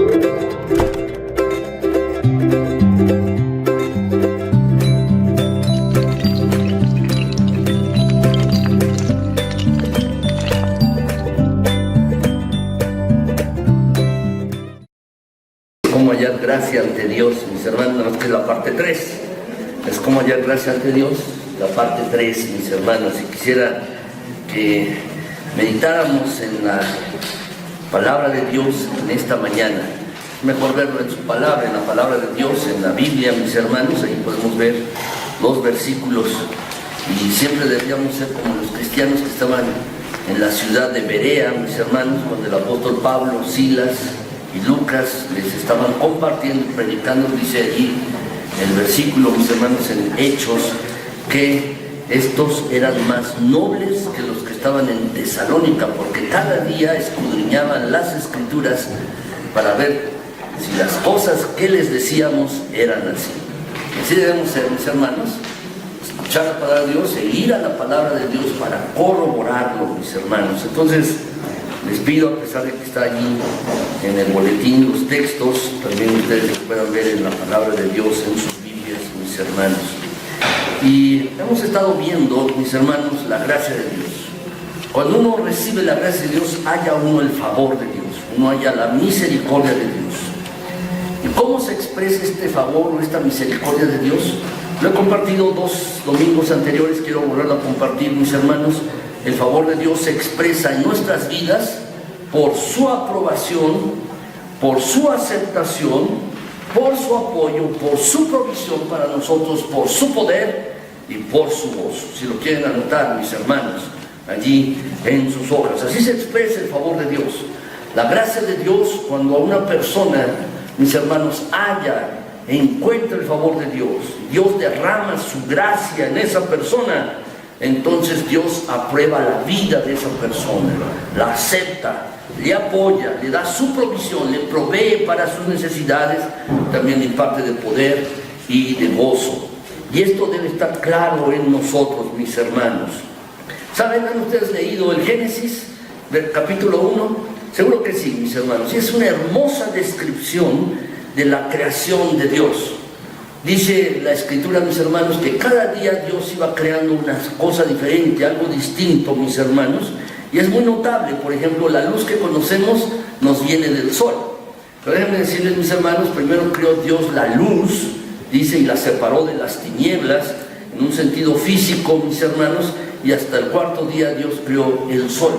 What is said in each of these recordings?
Cómo hallar gracia ante Dios, mis hermanos, que es la parte 3. Es cómo hallar gracia ante Dios, la parte 3, mis hermanos. Y quisiera que meditáramos en la palabra de Dios en esta mañana. Mejor verlo en su palabra, en la palabra de Dios, en la Biblia, mis hermanos. Ahí podemos ver los versículos. Y siempre deberíamos ser como los cristianos que estaban en la ciudad de Berea, mis hermanos, cuando el apóstol Pablo, Silas y Lucas les estaban compartiendo, predicando. Dice allí el versículo, mis hermanos, en Hechos, que estos eran más nobles que los que estaban en Tesalónica, porque cada día escudriñaban las Escrituras para ver si las cosas que les decíamos eran así. Así debemos ser, mis hermanos, escuchar la palabra de Dios e ir a la palabra de Dios para corroborarlo, mis hermanos. Entonces, les pido, a pesar de que está allí en el boletín los textos, también ustedes los puedan ver en la palabra de Dios, en sus Biblias, mis hermanos. Y hemos estado viendo, mis hermanos, la gracia de Dios. Cuando uno recibe la gracia de Dios, halla uno el favor de Dios, uno halla la misericordia de Dios. ¿Y cómo se expresa este favor o esta misericordia de Dios? Lo he compartido 2 domingos anteriores, quiero volverlo a compartir, mis hermanos. El favor de Dios se expresa en nuestras vidas por su aprobación, por su aceptación, por su apoyo, por su provisión para nosotros, por su poder y por su gozo. Si lo quieren anotar, mis hermanos, allí en sus hojas. Así se expresa el favor de Dios. La gracia de Dios, cuando a una persona, mis hermanos, halla, encuentra el favor de Dios, Dios derrama su gracia en esa persona, entonces Dios aprueba la vida de esa persona, la acepta, le apoya, le da su provisión, le provee para sus necesidades, también le imparte de poder y de gozo. Y esto debe estar claro en nosotros, mis hermanos. ¿Saben? ¿Han ustedes leído el Génesis, del capítulo 1? Seguro que sí, mis hermanos. Y es una hermosa descripción de la creación de Dios. Dice la Escritura, mis hermanos, que cada día Dios iba creando una cosa diferente, algo distinto, mis hermanos, y es muy notable. Por ejemplo, la luz que conocemos nos viene del sol. Pero déjenme decirles, mis hermanos, primero creó Dios la luz, dice, y la separó de las tinieblas, en un sentido físico, mis hermanos, y hasta el 4º día Dios creó el sol.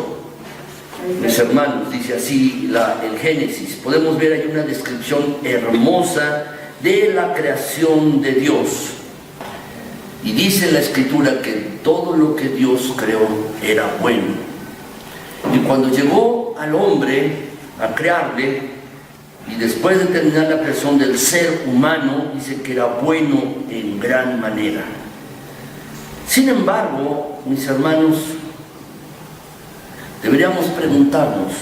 Mis hermanos, dice así el Génesis. Podemos ver ahí una descripción hermosa de la creación de Dios. Y dice la Escritura que todo lo que Dios creó era bueno. Y cuando llegó al hombre a crearle, y después de terminar la creación del ser humano, dice que era bueno en gran manera. Sin embargo, mis hermanos, deberíamos preguntarnos,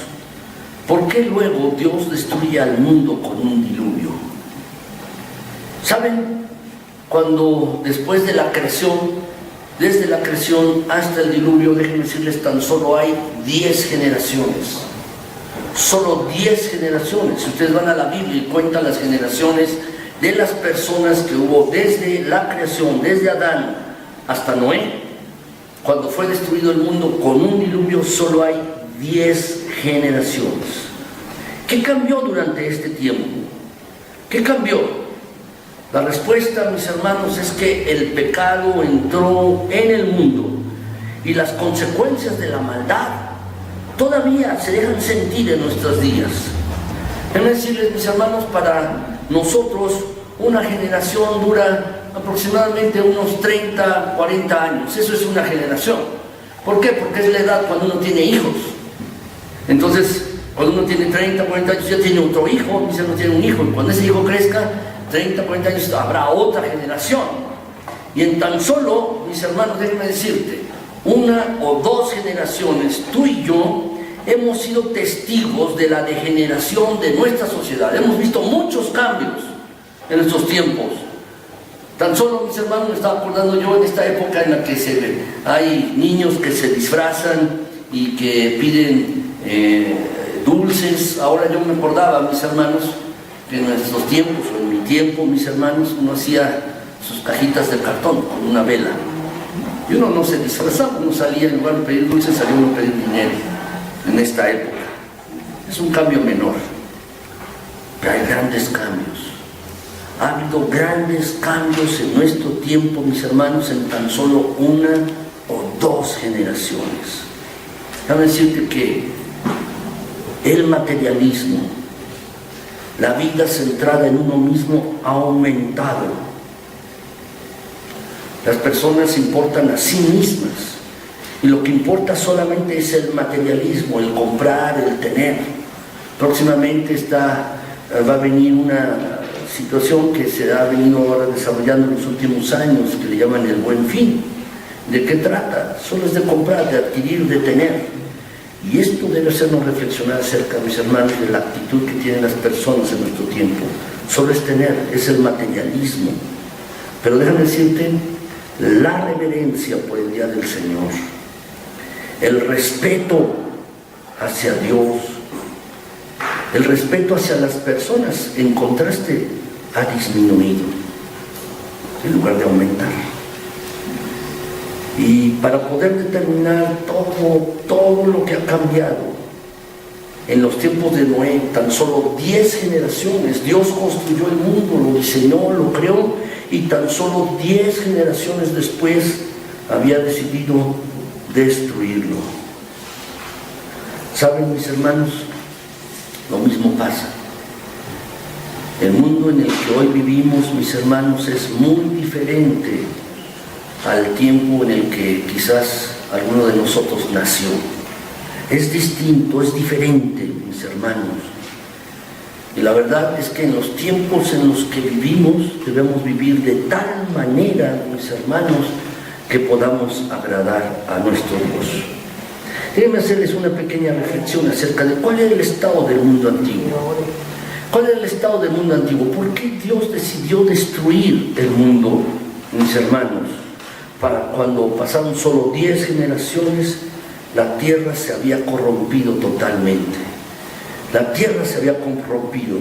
¿por qué luego Dios destruye al mundo con un diluvio? ¿Saben? Cuando después de la creación, desde la creación hasta el diluvio, déjenme decirles, tan solo hay 10 generaciones. Solo 10 generaciones. Si ustedes van a la Biblia y cuentan las generaciones de las personas que hubo desde la creación, desde Adán hasta Noé, cuando fue destruido el mundo con un diluvio, solo hay 10 generaciones. ¿Qué cambió durante este tiempo? ¿Qué cambió? La respuesta, mis hermanos, es que el pecado entró en el mundo y las consecuencias de la maldad todavía se dejan sentir en nuestros días. Déjenme decirles, mis hermanos, para nosotros una generación dura aproximadamente unos 30, 40 años. Eso es una generación. ¿Por qué? Porque es la edad cuando uno tiene hijos. Entonces, cuando uno tiene 30, 40 años, ya tiene otro hijo, mis hermanos, tiene un hijo, y cuando ese hijo crezca, 30, 40 años, habrá otra generación. Y en tan solo, mis hermanos, déjenme decirte, 1 o 2 generaciones, tú y yo hemos sido testigos de la degeneración de nuestra sociedad. Hemos visto muchos cambios en estos tiempos. Tan solo, mis hermanos, me estaba acordando yo en esta época en la que hay niños que se disfrazan y que piden dulces. Ahora yo me acordaba, mis hermanos, que en nuestros tiempos, o en mi tiempo, mis hermanos, uno hacía sus cajitas de cartón con una vela. Y uno no se disfrazaba, uno salía, en lugar de pedir dulces, salía uno a pedir dinero en esta época. Es un cambio menor, pero hay grandes cambios. Ha habido grandes cambios en nuestro tiempo, mis hermanos, en tan solo una o dos generaciones. Déjame decirte que el materialismo, la vida centrada en uno mismo, ha aumentado. Las personas se importan a sí mismas y lo que importa solamente es el materialismo, el comprar, el tener. Próximamente va a venir una situación que se ha venido ahora desarrollando en los últimos años, que le llaman el Buen Fin. ¿De qué trata? Solo es de comprar, de adquirir, de tener. Y esto debe hacernos reflexionar acerca, mis hermanos, de la actitud que tienen las personas en nuestro tiempo. Solo es tener, es el materialismo. Pero déjame decirte, la reverencia por el día del Señor, el respeto hacia Dios, el respeto hacia las personas, en contraste, ha disminuido en lugar de aumentar. Y para poder determinar todo lo que ha cambiado en los tiempos de Noé, tan solo 10 generaciones, Dios construyó el mundo, lo diseñó, lo creó, y tan solo 10 generaciones después había decidido destruirlo. ¿Saben, mis hermanos? Lo mismo pasa. El mundo en el que hoy vivimos, mis hermanos, es muy diferente al tiempo en el que quizás alguno de nosotros nació. Es distinto, es diferente, mis hermanos. Y la verdad es que en los tiempos en los que vivimos debemos vivir de tal manera, mis hermanos, que podamos agradar a nuestro Dios. Déjenme hacerles una pequeña reflexión acerca de cuál era el estado del mundo antiguo. ¿Cuál era el estado del mundo antiguo? ¿Por qué Dios decidió destruir el mundo, mis hermanos? Para cuando pasaron solo 10 generaciones, la tierra se había corrompido totalmente. La tierra se había corrompido.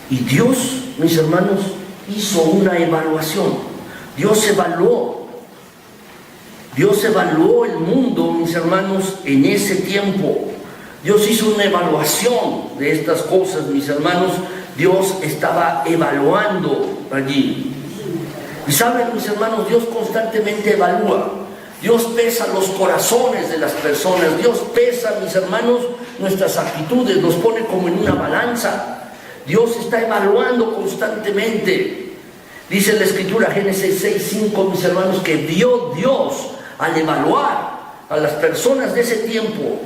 Y Dios, mis hermanos, hizo una evaluación. Dios evaluó el mundo, mis hermanos, en ese tiempo. Dios hizo una evaluación de estas cosas, mis hermanos. Dios estaba evaluando allí. Y saben, mis hermanos, Dios constantemente evalúa. Dios pesa los corazones de las personas. Dios pesa, mis hermanos, nuestras actitudes, nos pone como en una balanza. Dios está evaluando constantemente. Dice la Escritura, Génesis 6:5, mis hermanos, que vio Dios al evaluar a las personas de ese tiempo.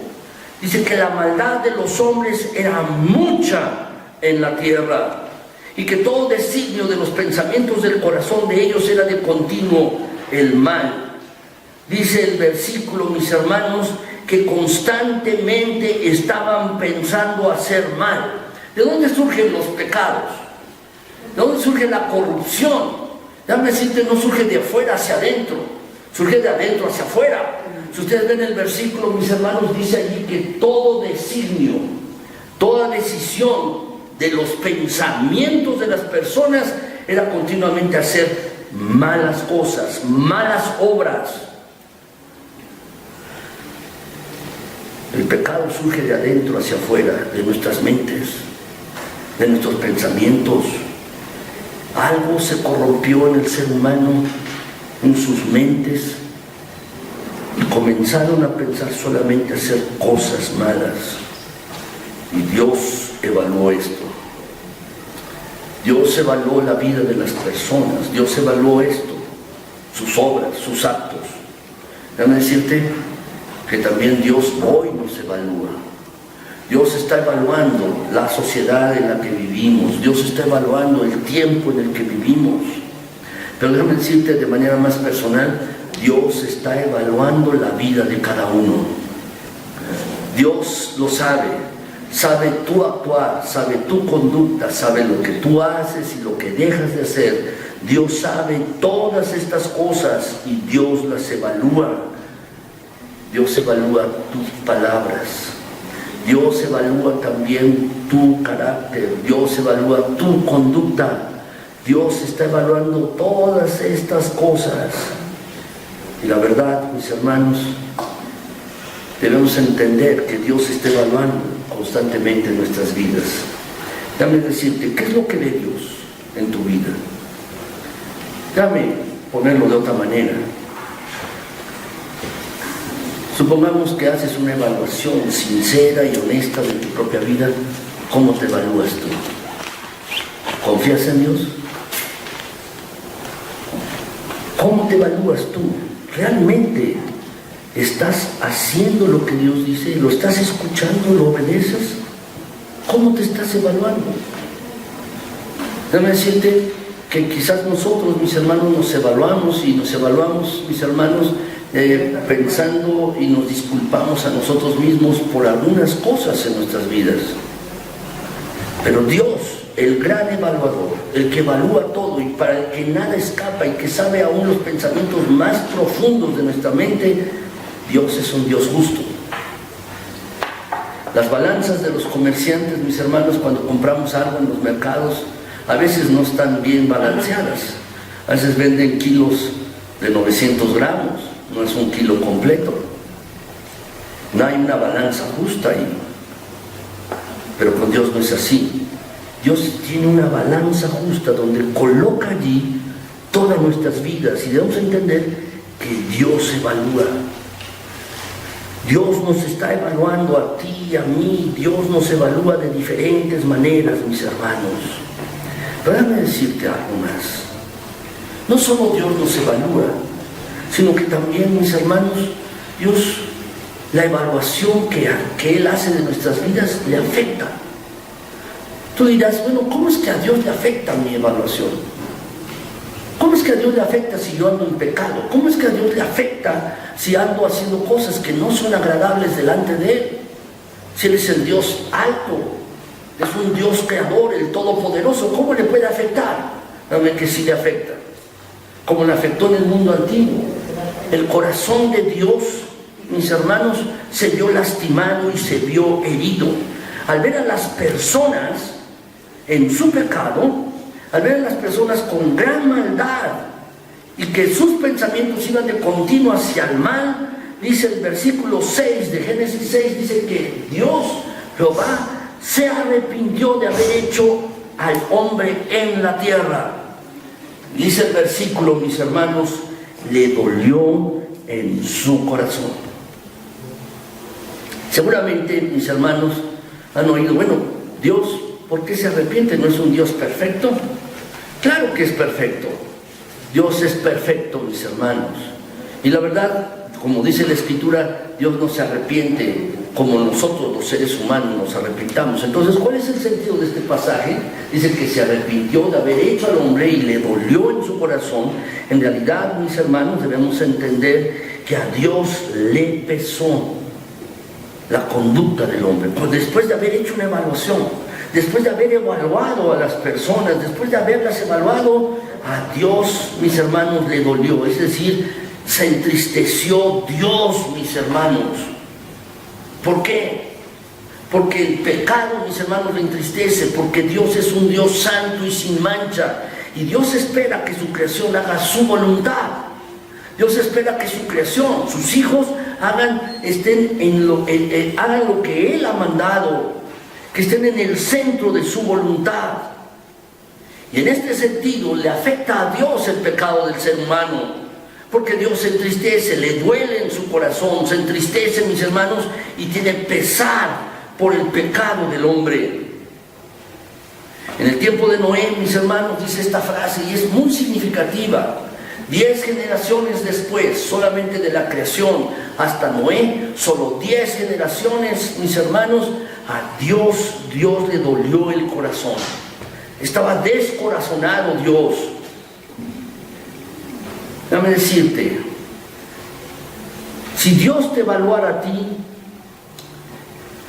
Dice que la maldad de los hombres era mucha en la tierra y que todo designio de los pensamientos del corazón de ellos era de continuo el mal. Dice el versículo, mis hermanos, que constantemente estaban pensando hacer mal. ¿De dónde surgen los pecados? ¿De dónde surge la corrupción? Déjame decirte, no surge de afuera hacia adentro, surge de adentro hacia afuera. Si ustedes ven el versículo, mis hermanos, dice allí que todo designio, toda decisión de los pensamientos de las personas era continuamente hacer malas cosas, malas obras. El pecado surge de adentro hacia afuera, de nuestras mentes, de nuestros pensamientos. Algo se corrompió en el ser humano, en sus mentes, y comenzaron a pensar solamente hacer cosas malas. Y Dios evaluó esto. Dios evaluó la vida de las personas. Dios evaluó esto, sus obras, sus actos. Déjame decirte que también Dios hoy nos evalúa. Dios está evaluando la sociedad en la que vivimos. Dios está evaluando el tiempo en el que vivimos. Pero déjame decirte de manera más personal, Dios está evaluando la vida de cada uno. Dios lo sabe tu actuar, sabe tu conducta, sabe lo que tú haces y lo que dejas de hacer. Dios sabe todas estas cosas y Dios las evalúa. Dios evalúa tus palabras, Dios evalúa también tu carácter, Dios evalúa tu conducta, Dios está evaluando todas estas cosas. Y la verdad, mis hermanos, debemos entender que Dios está evaluando constantemente nuestras vidas. Déjame decirte, ¿qué es lo que ve Dios en tu vida? Déjame ponerlo de otra manera. Supongamos que haces una evaluación sincera y honesta de tu propia vida. ¿Cómo te evalúas tú? ¿Confías en Dios? ¿Cómo te evalúas tú? ¿Realmente estás haciendo lo que Dios dice? ¿Lo estás escuchando? ¿Lo obedeces? ¿Cómo te estás evaluando? Déjame decirte que quizás nosotros, mis hermanos, nos evaluamos, mis hermanos, pensando y nos disculpamos a nosotros mismos por algunas cosas en nuestras vidas. Pero Dios, el gran evaluador, el que evalúa todo y para el que nada escapa y que sabe aún los pensamientos más profundos de nuestra mente, Dios es un Dios justo. Las balanzas de los comerciantes, mis hermanos, cuando compramos algo en los mercados, a veces no están bien balanceadas. A veces venden kilos de 900 gramos, no es un kilo completo. No hay una balanza justa ahí. Pero con Dios no es así. Dios tiene una balanza justa donde coloca allí todas nuestras vidas y debemos entender que Dios evalúa. Dios nos está evaluando a ti y a mí. Dios nos evalúa de diferentes maneras, mis hermanos. Pero déjame decirte algo más. No solo Dios nos evalúa, sino que también, mis hermanos, Dios, la evaluación que Él hace de nuestras vidas le afecta. Tú dirás, bueno, ¿cómo es que a Dios le afecta mi evaluación? ¿Cómo es que a Dios le afecta si yo ando en pecado? ¿Cómo es que a Dios le afecta si ando haciendo cosas que no son agradables delante de Él? Si Él es el Dios alto, es un Dios creador, el todopoderoso, ¿cómo le puede afectar? Dame que sí le afecta. Como le afectó en el mundo antiguo. El corazón de Dios, mis hermanos, se vio lastimado y se vio herido. Al ver a las personas en su pecado, al ver a las personas con gran maldad y que sus pensamientos iban de continuo hacia el mal, dice el versículo 6 de Génesis 6, dice que Dios, Jehová, se arrepintió de haber hecho al hombre en la tierra. Dice el versículo, mis hermanos, le dolió en su corazón. Seguramente, mis hermanos, han oído, bueno, Dios, ¿por qué se arrepiente? ¿No es un Dios perfecto? Claro que es perfecto. Dios es perfecto, mis hermanos. Y la verdad, como dice la Escritura, Dios no se arrepiente como nosotros los seres humanos nos arrepintamos. Entonces, ¿cuál es el sentido de este pasaje? Dice que se arrepintió de haber hecho al hombre y le dolió en su corazón. En realidad, mis hermanos, debemos entender que a Dios le pesó la conducta del hombre. Pues después de haber hecho una evaluación, después de haber evaluado a las personas, después de haberlas evaluado, a Dios, mis hermanos, le dolió. Es decir, se entristeció Dios, mis hermanos. ¿Por qué? Porque el pecado, mis hermanos, le entristece, porque Dios es un Dios santo y sin mancha, y Dios espera que su creación haga su voluntad. Dios espera que su creación, sus hijos, hagan lo que Él ha mandado, que estén en el centro de su voluntad. Y en este sentido le afecta a Dios el pecado del ser humano, porque Dios se entristece, le duele en su corazón, se entristece, mis hermanos, y tiene pesar por el pecado del hombre. En el tiempo de Noé, mis hermanos, dice esta frase, y es muy significativa. 10 generaciones después, solamente de la creación hasta Noé, solo 10 generaciones, mis hermanos, a Dios le dolió el corazón. Estaba descorazonado Dios. Déjame decirte, si Dios te evaluara a ti,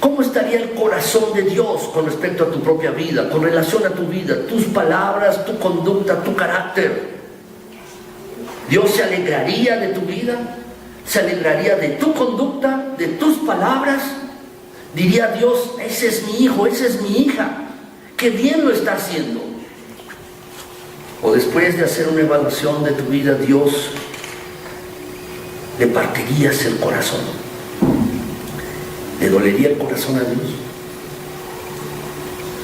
¿cómo estaría el corazón de Dios con respecto a tu propia vida, con relación a tu vida, tus palabras, tu conducta, tu carácter? ¿Dios se alegraría de tu vida? ¿Se alegraría de tu conducta, de tus palabras? Diría Dios, ese es mi hijo, esa es mi hija, qué bien lo está haciendo. O después de hacer una evaluación de tu vida, Dios, le partirías el corazón. ¿Le dolería el corazón a Dios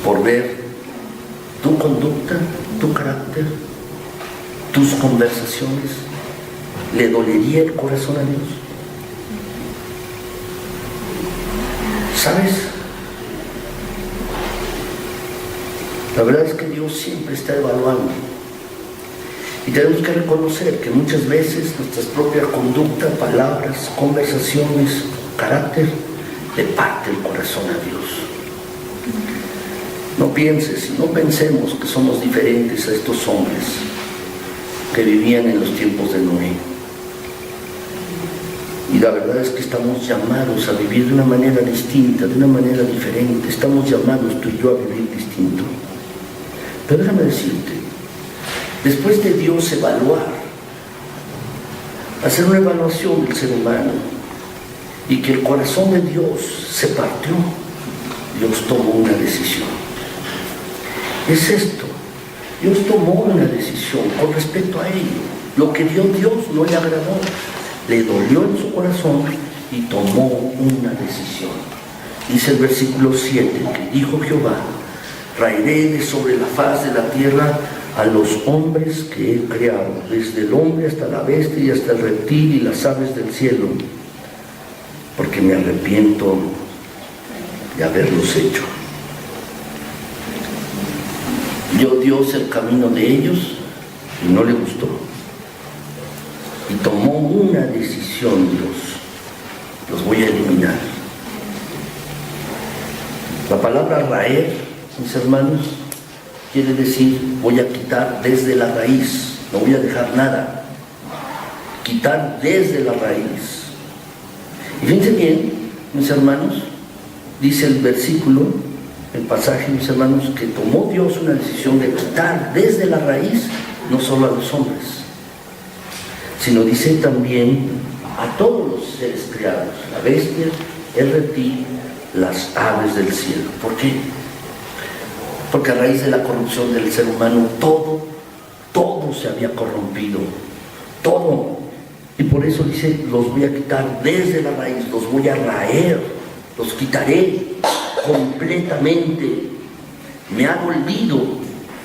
por ver tu conducta, tu carácter, tus conversaciones? ¿Le dolería el corazón a Dios? ¿Sabes? La verdad es que Dios siempre está evaluando. Y tenemos que reconocer que muchas veces nuestra propia conducta, palabras, conversaciones, carácter, le parte el corazón a Dios. No pienses y no pensemos que somos diferentes a estos hombres que vivían en los tiempos de Noé. Y la verdad es que estamos llamados a vivir de una manera distinta, de una manera diferente. Estamos llamados tú y yo a vivir distinto. Pero déjame decirte, después de Dios evaluar, hacer una evaluación del ser humano, y que el corazón de Dios se partió, Dios tomó una decisión. Es esto, Dios tomó una decisión con respecto a ello. Lo que dio Dios no le agradó, le dolió en su corazón y tomó una decisión. Dice el versículo 7, que dijo Jehová, raeré de sobre la faz de la tierra a los hombres que he creado, desde el hombre hasta la bestia y hasta el reptil y las aves del cielo, porque me arrepiento de haberlos hecho. Vio Dios el camino de ellos y no le gustó. Y tomó una decisión Dios, los voy a eliminar. La palabra raer, mis hermanos, quiere decir voy a quitar desde la raíz, no voy a dejar nada. Quitar desde la raíz. Y fíjense bien, mis hermanos, dice el versículo, el pasaje, mis hermanos, que tomó Dios una decisión de quitar desde la raíz, no solo a los hombres, sino dice también a todos los seres creados, la bestia, el reptil, las aves del cielo. ¿Por qué? Porque a raíz de la corrupción del ser humano, todo se había corrompido, todo. Y por eso dice, los voy a quitar desde la raíz, los voy a raer, los quitaré completamente. Me ha dolido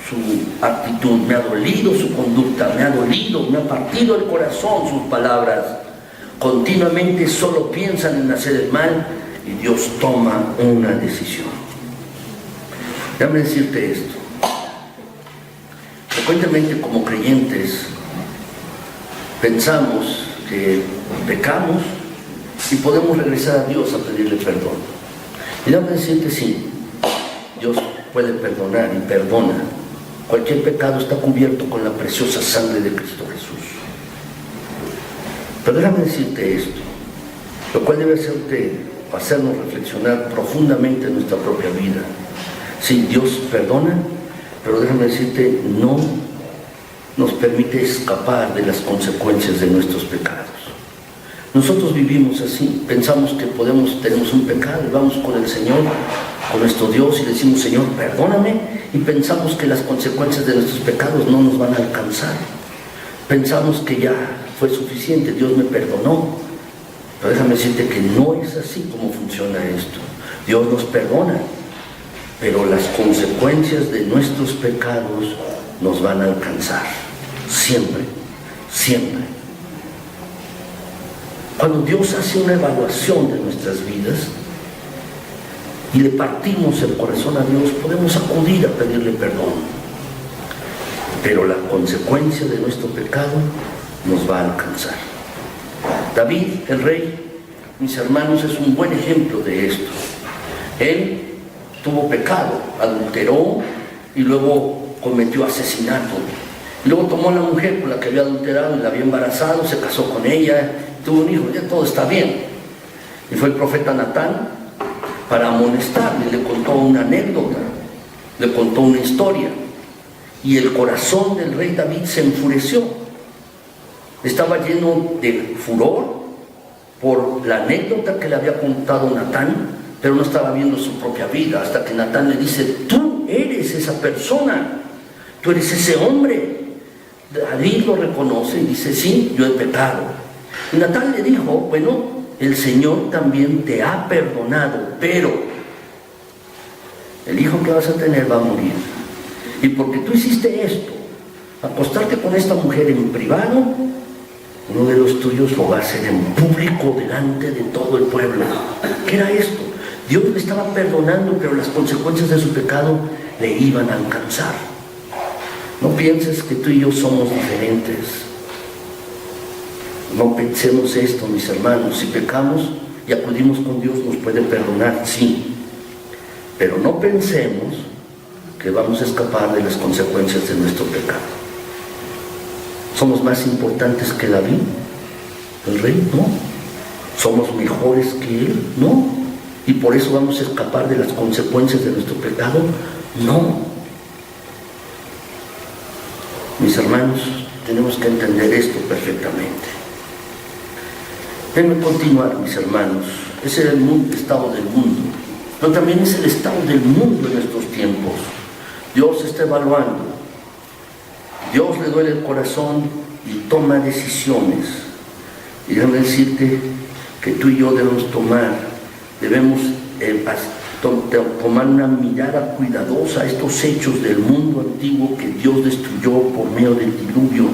su actitud, me ha dolido su conducta, me ha partido el corazón sus palabras. Continuamente solo piensan en hacer el mal y Dios toma una decisión. Déjame decirte esto. Frecuentemente como creyentes pensamos que pecamos y podemos regresar a Dios a pedirle perdón. Y déjame decirte, sí, Dios puede perdonar y perdona. Cualquier pecado está cubierto con la preciosa sangre de Cristo Jesús. Pero déjame decirte esto, lo cual debe hacernos reflexionar profundamente en nuestra propia vida. Sí, Dios perdona, pero déjame decirte, no nos permite escapar de las consecuencias de nuestros pecados. Nosotros vivimos así, pensamos que tenemos un pecado y vamos con el Señor, con nuestro Dios y le decimos, Señor, perdóname, y pensamos que las consecuencias de nuestros pecados no nos van a alcanzar. Pensamos que ya fue suficiente, Dios me perdonó. Pero déjame decirte que no es así como funciona esto. Dios nos perdona, pero las consecuencias de nuestros pecados nos van a alcanzar. Siempre, siempre. Cuando Dios hace una evaluación de nuestras vidas y le partimos el corazón a Dios, podemos acudir a pedirle perdón. Pero la consecuencia de nuestro pecado nos va a alcanzar. David, el rey, mis hermanos, es un buen ejemplo de esto. Él tuvo pecado, adulteró y luego cometió asesinato. Luego tomó a la mujer con la que había adulterado y la había embarazado, se casó con ella, tuvo un hijo, ya todo está bien. Y fue el profeta Natán para amonestarle, le contó una anécdota, le contó una historia. Y el corazón del rey David se enfureció. Estaba lleno de furor por la anécdota que le había contado Natán pero no estaba viendo su propia vida, hasta que Natán le dice: tú eres esa persona, tú eres ese hombre. David lo reconoce y dice: sí, yo he pecado. Y Natán le dijo: bueno, el Señor también te ha perdonado, pero el hijo que vas a tener va a morir. Y porque tú hiciste esto, acostarte con esta mujer en privado, uno de los tuyos lo va a hacer en público delante de todo el pueblo. ¿Qué era esto? Dios le estaba perdonando, pero las consecuencias de su pecado le iban a alcanzar. No pienses que tú y yo somos diferentes. No pensemos esto, mis hermanos. Si pecamos y acudimos con Dios, nos puede perdonar, sí. Pero no pensemos que vamos a escapar de las consecuencias de nuestro pecado. ¿Somos más importantes que David, el rey? No. ¿Somos mejores que él? No. ¿Y por eso vamos a escapar de las consecuencias de nuestro pecado? No. Mis hermanos, tenemos que entender esto perfectamente. Déjenme continuar, mis hermanos. Ese es el estado del mundo, pero también es el estado del mundo en estos tiempos. Dios está evaluando. Dios le duele el corazón y toma decisiones. Y déjame decirte que tú y yo debemos tomar una mirada cuidadosa a estos hechos del mundo antiguo que Dios destruyó por medio del diluvio,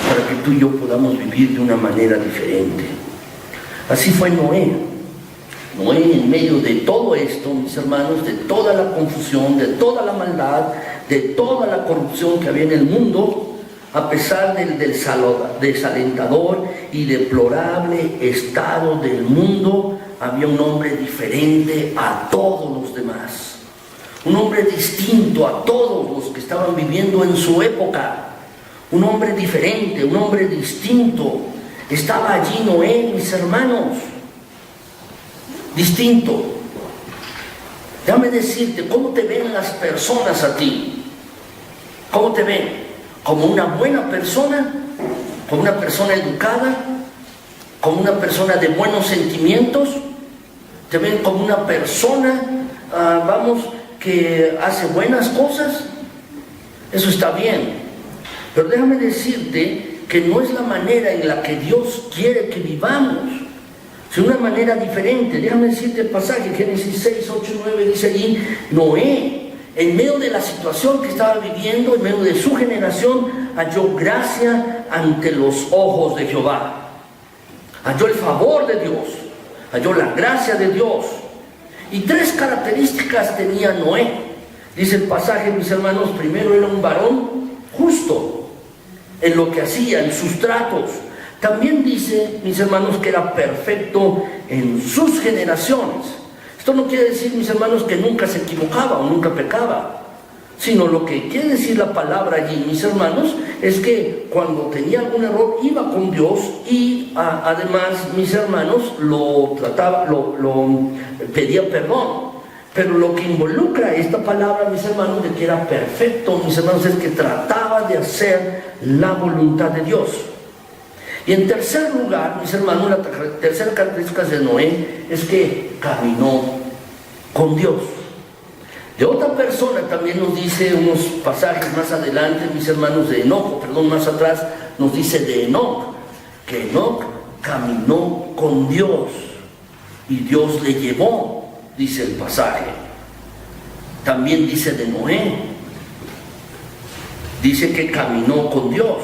para que tú y yo podamos vivir de una manera diferente. Así fue Noé. Noé, en medio de todo esto, mis hermanos, de toda la confusión, de toda la maldad, de toda la corrupción que había en el mundo, a pesar del desalentador y deplorable estado del mundo, había un hombre diferente a todos los demás, un hombre distinto a todos los que estaban viviendo en su época, un hombre diferente, un hombre distinto. Estaba allí Noé, mis hermanos, distinto. Déjame decirte, ¿cómo te ven las personas a ti? ¿Cómo te ven? ¿Como una buena persona? ¿Como una persona educada? ¿Como una persona de buenos sentimientos? ¿Te ven como una persona, que hace buenas cosas? Eso está bien. Pero déjame decirte que no es la manera en la que Dios quiere que vivamos, sino una manera diferente. Déjame decirte el pasaje, Génesis 6, 8, 9, dice allí: Noé, en medio de la situación que estaba viviendo, en medio de su generación, halló gracia ante los ojos de Jehová. Halló el favor de Dios, halló la gracia de Dios. Y 3 características tenía Noé. Dice el pasaje, mis hermanos: primero, era un varón justo en lo que hacía, en sus tratos. También dice, mis hermanos, que era perfecto en sus generaciones. Esto no quiere decir, mis hermanos, que nunca se equivocaba o nunca pecaba, sino lo que quiere decir la palabra allí, mis hermanos, es que cuando tenía algún error iba con Dios y además, mis hermanos, lo pedía perdón. Pero lo que involucra esta palabra, mis hermanos, de que era perfecto, mis hermanos, es que trataba de hacer la voluntad de Dios. Y en tercer lugar, mis hermanos, la tercera característica de Noé es que caminó con Dios. De otra persona también nos dice unos pasajes más adelante, mis hermanos, de Enoc, más atrás, nos dice de Enoc, que Enoc caminó con Dios y Dios le llevó, dice el pasaje. También dice de Noé, dice que caminó con Dios.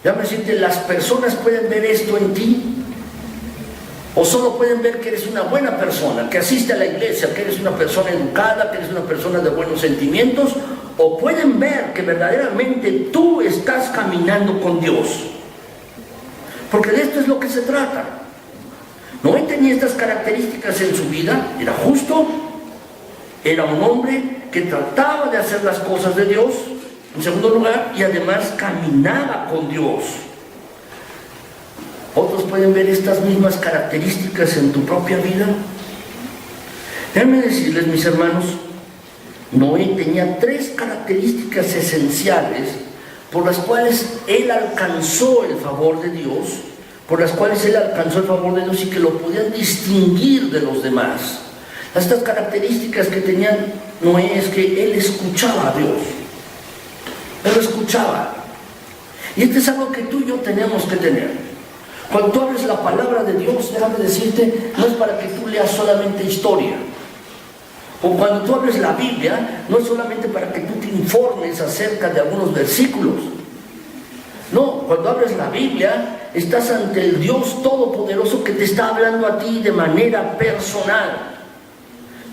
Déjame decirte, las personas pueden ver esto en ti, o solo pueden ver que eres una buena persona, que asiste a la iglesia, que eres una persona educada, que eres una persona de buenos sentimientos, o pueden ver que verdaderamente tú estás caminando con Dios. Porque de esto es lo que se trata. Noé tenía estas características en su vida: era justo, era un hombre que trataba de hacer las cosas de Dios, en segundo lugar, y además caminaba con Dios. ¿Otros pueden ver estas mismas características en tu propia vida? Déjenme decirles, mis hermanos, Noé tenía 3 características esenciales por las cuales él alcanzó el favor de Dios, y que lo podían distinguir de los demás. Estas características que tenían Noé es que él escuchaba a Dios. Él lo escuchaba. Y esto es algo que tú y yo tenemos que tener. Cuando tú abres la palabra de Dios, déjame decirte, no es para que tú leas solamente historia. O cuando tú abres la Biblia, no es solamente para que tú te informes acerca de algunos versículos. No, cuando abres la Biblia, estás ante el Dios Todopoderoso que te está hablando a ti de manera personal.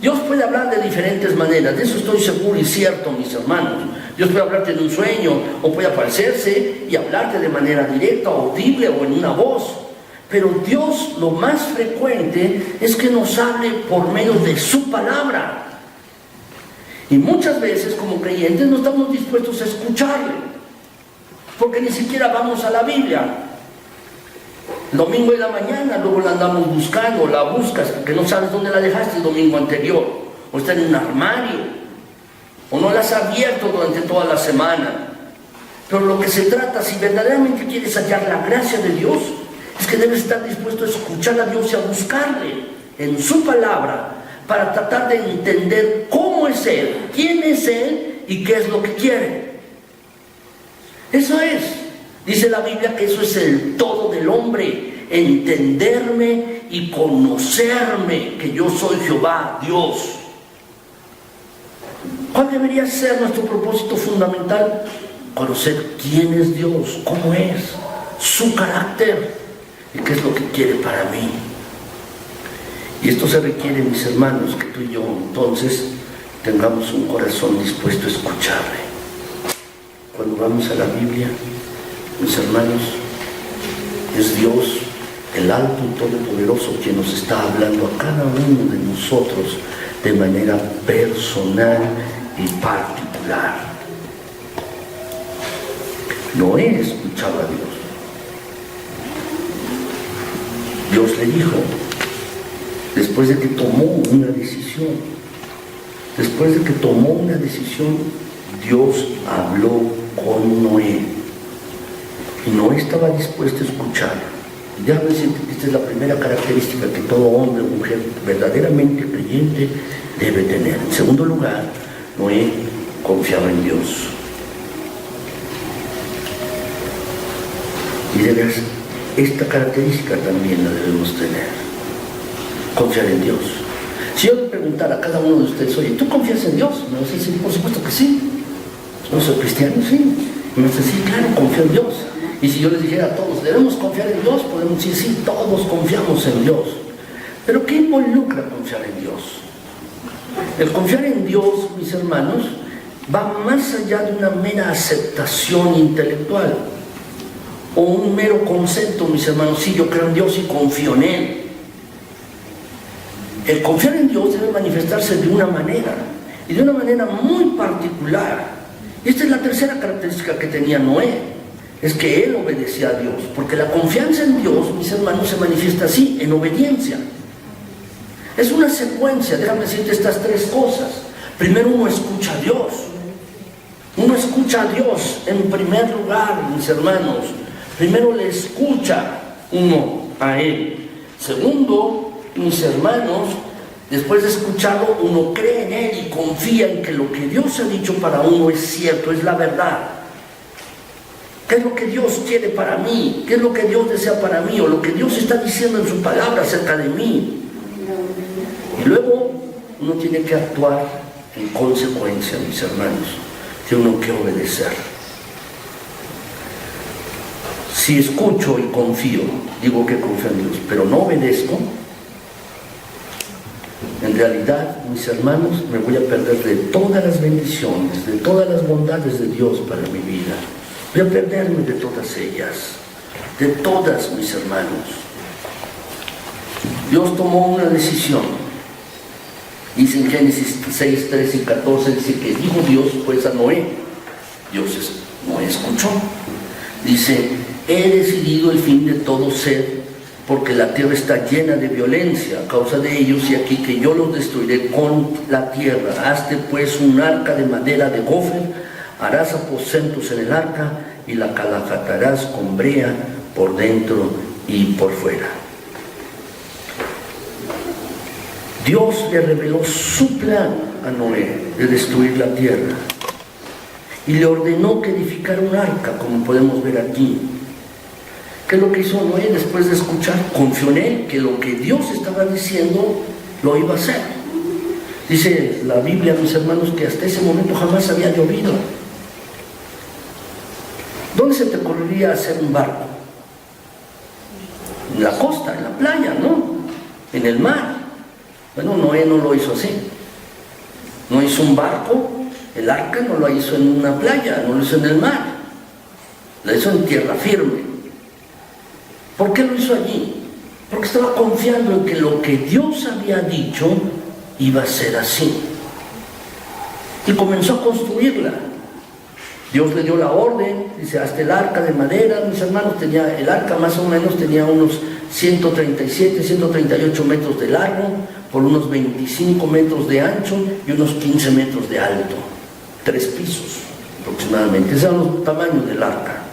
Dios puede hablar de diferentes maneras, de eso estoy seguro y cierto, mis hermanos. Dios puede hablarte en un sueño, o puede aparecerse y hablarte de manera directa, audible o en una voz. Pero Dios, lo más frecuente es que nos hable por medio de su palabra. Y muchas veces como creyentes no estamos dispuestos a escucharle, porque ni siquiera vamos a la Biblia. El domingo en la mañana, luego la andamos buscando, la buscas porque no sabes dónde la dejaste el domingo anterior, o está en un armario, o no la has abierto durante toda la semana. Pero lo que se trata, si verdaderamente quieres hallar la gracia de Dios, es que debes estar dispuesto a escuchar a Dios y a buscarle en su palabra para tratar de entender cómo es Él, quién es Él y qué es lo que quiere. Eso es. Dice la Biblia que eso es el todo del hombre, entenderme y conocerme, que yo soy Jehová, Dios. ¿Cuál debería ser nuestro propósito fundamental? Conocer quién es Dios, cómo es, su carácter y qué es lo que quiere para mí. Y esto se requiere, mis hermanos, que tú y yo entonces tengamos un corazón dispuesto a escucharle. Cuando vamos a la Biblia, mis hermanos, es Dios, el alto y todopoderoso, quien nos está hablando a cada uno de nosotros de manera personal y particular. Noé escuchaba a Dios. Dios le dijo, después de que tomó una decisión, Dios habló con Noé. Y Noé estaba dispuesto a escuchar. Y déjame decirte que esta es la primera característica que todo hombre o mujer verdaderamente creyente debe tener. En segundo lugar, Noé confiaba en Dios. Y de veras, esta característica también la debemos tener. Confiar en Dios. Si yo le preguntara a cada uno de ustedes, oye, ¿tú confías en Dios? Me vas a decir, por supuesto que sí. ¿No soy cristiano? Sí. Me vas a decir, claro, confío en Dios. Y si yo les dijera a todos, ¿debemos confiar en Dios? Podemos decir, sí, todos confiamos en Dios. Pero ¿qué involucra confiar en Dios? El confiar en Dios, mis hermanos, va más allá de una mera aceptación intelectual o un mero concepto, mis hermanos. Sí, yo creo en Dios y confío en Él. El confiar en Dios debe manifestarse de una manera, y de una manera muy particular. Esta es la tercera característica que tenía Noé, es que él obedecía a Dios, porque la confianza en Dios, mis hermanos, se manifiesta así, en obediencia. Es una secuencia, déjame decirte estas tres cosas. Primero, uno escucha a Dios. Uno escucha a Dios en primer lugar, mis hermanos. Primero le escucha uno a Él. Segundo, mis hermanos, después de escucharlo, uno cree en Él y confía en que lo que Dios ha dicho para uno es cierto, es la verdad. ¿Qué es lo que Dios quiere para mí? ¿Qué es lo que Dios desea para mí? O lo que Dios está diciendo en su palabra acerca de mí. Y luego uno tiene que actuar en consecuencia, mis hermanos. Tiene uno que obedecer. Si escucho y confío, digo que confío en Dios, pero no obedezco, en realidad, mis hermanos, me voy a perder de todas las bendiciones, de todas las bondades de Dios para mi vida. Voy a perderme de todas ellas, de todas, mis hermanos. Dios tomó una decisión. Dice en Génesis 6, 13 y 14, dice que dijo Dios pues a Noé. Noé escuchó. Dice, he decidido el fin de todo ser, porque la tierra está llena de violencia a causa de ellos, y aquí que yo los destruiré con la tierra. Hazte pues un arca de madera de gofer, harás aposentos en el arca y la calafatarás con brea por dentro y por fuera. Dios le reveló su plan a Noé de destruir la tierra y le ordenó que edificara un arca, como podemos ver aquí. ¿Qué es lo que hizo Noé después de escuchar? Confió en él, que lo que Dios estaba diciendo lo iba a hacer. Dice la Biblia, mis hermanos, que hasta ese momento jamás había llovido. ¿Dónde se te ocurriría hacer un barco? En la costa, en la playa, ¿no? En el mar. Bueno, Noé no lo hizo así. No hizo un barco, el arca no lo hizo en una playa, no lo hizo en el mar. Lo hizo en tierra firme. ¿Por qué lo hizo allí? Porque estaba confiando en que lo que Dios había dicho iba a ser así. Y comenzó a construirla. Dios le dio la orden, dice, hasta el arca de madera, mis hermanos, el arca más o menos tenía unos 137, 138 metros de largo, por unos 25 metros de ancho y unos 15 metros de alto. 3 pisos aproximadamente. Esos eran los tamaños del arca.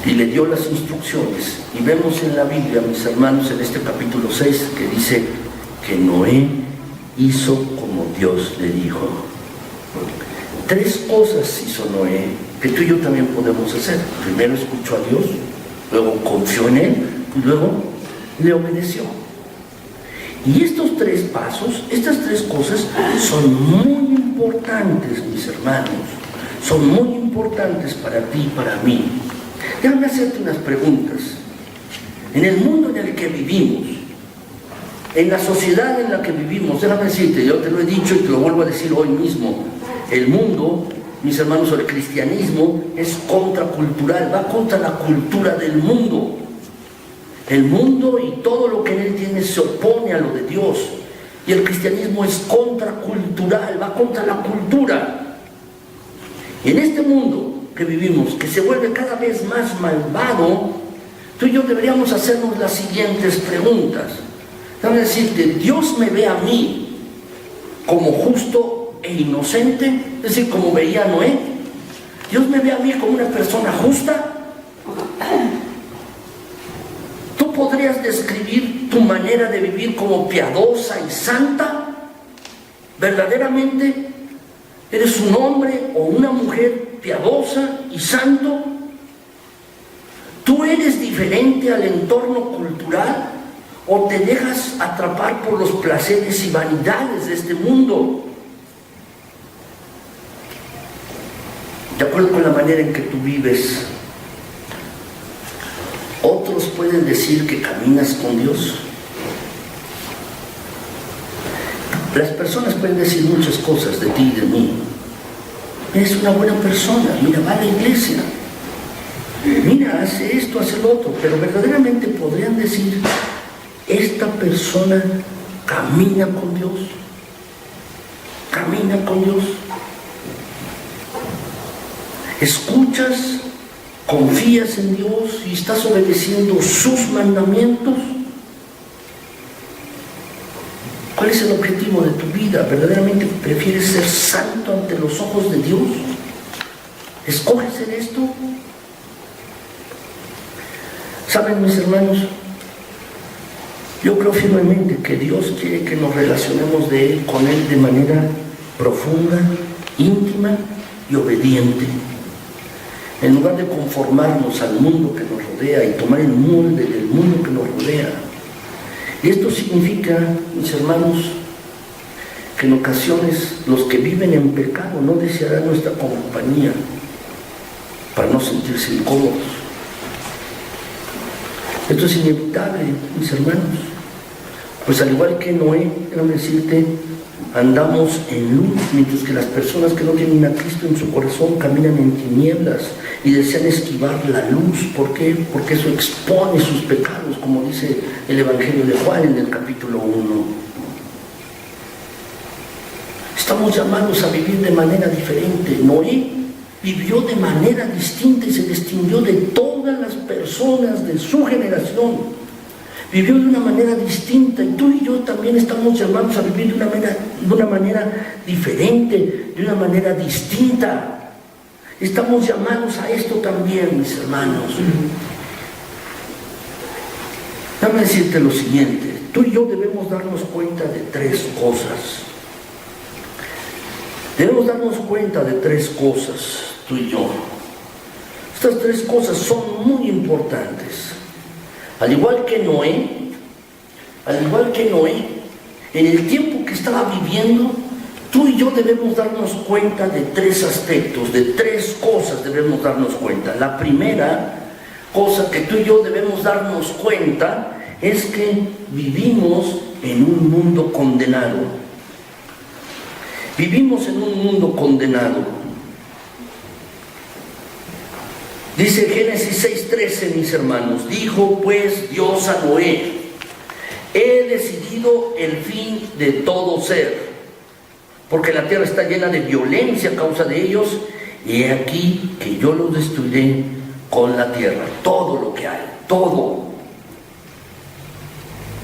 Y le dio las instrucciones. Y vemos en la Biblia, mis hermanos, en este capítulo 6, que dice que Noé hizo como Dios le dijo. 3 cosas hizo Noé que tú y yo también podemos hacer. Primero escuchó a Dios, luego confió en él y luego le obedeció. Y estos 3 pasos, estas 3 cosas son muy importantes, mis hermanos. Son muy importantes para ti y para mí. Déjame hacerte unas preguntas. En el mundo en el que vivimos, en la sociedad en la que vivimos, déjame decirte, yo te lo he dicho y te lo vuelvo a decir hoy mismo, el mundo, mis hermanos, el cristianismo es contracultural, va contra la cultura del mundo. El mundo y todo lo que en él tiene se opone a lo de Dios. Y el cristianismo es contracultural, va contra la cultura. Y en este mundo que vivimos, que se vuelve cada vez más malvado, tú y yo deberíamos hacernos las siguientes preguntas. Déjame decirte, ¿Dios me ve a mí como justo e inocente? Es decir, como veía a Noé. ¿Dios me ve a mí como una persona justa? ¿Tú podrías describir tu manera de vivir como piadosa y santa? ¿Verdaderamente eres un hombre o una mujer piadosa y santo? ¿Tú eres diferente al entorno cultural o te dejas atrapar por los placeres y vanidades de este mundo? De acuerdo con la manera en que tú vives, otros pueden decir que caminas con Dios. Las personas pueden decir muchas cosas de ti y de mí. Eres una buena persona, mira, va a la iglesia, mira, hace esto, hace lo otro, pero verdaderamente podrían decir, esta persona camina con Dios, camina con Dios. Escuchas, confías en Dios y estás obedeciendo sus mandamientos. ¿Cuál es el objetivo de tu vida? ¿Verdaderamente prefieres ser santo ante los ojos de Dios? ¿Escoges en esto? ¿Saben, mis hermanos? Yo creo firmemente que Dios quiere que nos relacionemos con Él de manera profunda, íntima y obediente. En lugar de conformarnos al mundo que nos rodea y tomar el molde del mundo que nos rodea. Y esto significa, mis hermanos, que en ocasiones los que viven en pecado no desearán nuestra compañía para no sentirse incómodos. Esto es inevitable, mis hermanos. Pues al igual que Noé, déjame decirte, andamos en luz, mientras que las personas que no tienen a Cristo en su corazón caminan en tinieblas y desean esquivar la luz. ¿Por qué? Porque eso expone sus pecados, como dice el Evangelio de Juan en el capítulo 1. Estamos llamados a vivir de manera diferente. Noé vivió de manera distinta y se distinguió de todas las personas de su generación. Vivió de una manera distinta y tú y yo también estamos llamados a vivir de una manera diferente, de una manera distinta. Estamos llamados a esto también, mis hermanos. Déjame decirte lo siguiente. tú y yo debemos darnos cuenta de tres cosas. Debemos darnos cuenta de tres cosas, tú y yo. Estas tres cosas son muy importantes. Al igual que Noé, en el tiempo que estaba viviendo, tú y yo debemos darnos cuenta de tres aspectos, de tres cosas debemos darnos cuenta. La primera cosa que tú y yo debemos darnos cuenta es que vivimos en un mundo condenado. Vivimos en un mundo condenado. Dice Génesis 6:13, mis hermanos, dijo pues Dios a Noé: he decidido el fin de todo ser, porque la tierra está llena de violencia a causa de ellos, y he aquí que yo los destruiré con la tierra. Todo lo que hay, todo.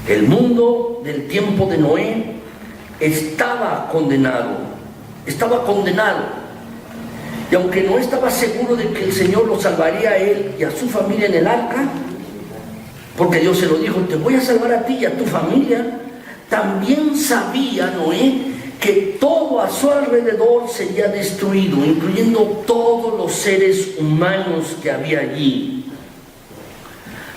El mundo del tiempo de Noé estaba condenado. Y aunque no estaba seguro de que el Señor lo salvaría a él y a su familia en el arca, porque Dios se lo dijo: te voy a salvar a ti y a tu familia, también sabía Noé que todo a su alrededor sería destruido, incluyendo todos los seres humanos que había allí.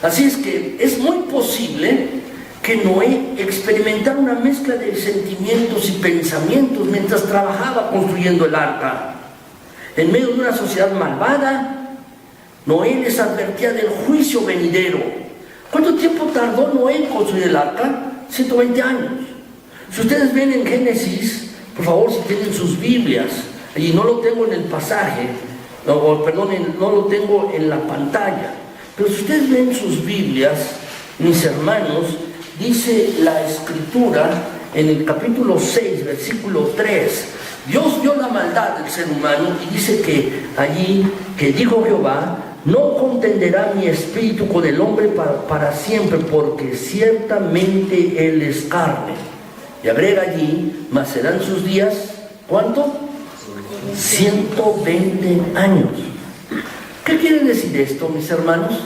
Así es que es muy posible que Noé experimentara una mezcla de sentimientos y pensamientos mientras trabajaba construyendo el arca. En medio de una sociedad malvada, Noé les advertía del juicio venidero. ¿Cuánto tiempo tardó Noé en construir el arca? 120 años. Si ustedes ven en Génesis, por favor, si tienen sus Biblias, y no lo tengo en el pasaje, no lo tengo en la pantalla, pero si ustedes ven sus Biblias, mis hermanos, dice la Escritura en el capítulo 6, versículo 3, Dios vio la maldad del ser humano y dice que allí, que dijo Jehová: no contenderá mi espíritu con el hombre para siempre, porque ciertamente él es carne. Y agrega allí: mas serán sus días, ¿cuánto? 120 años. ¿Qué quiere decir esto, mis hermanos?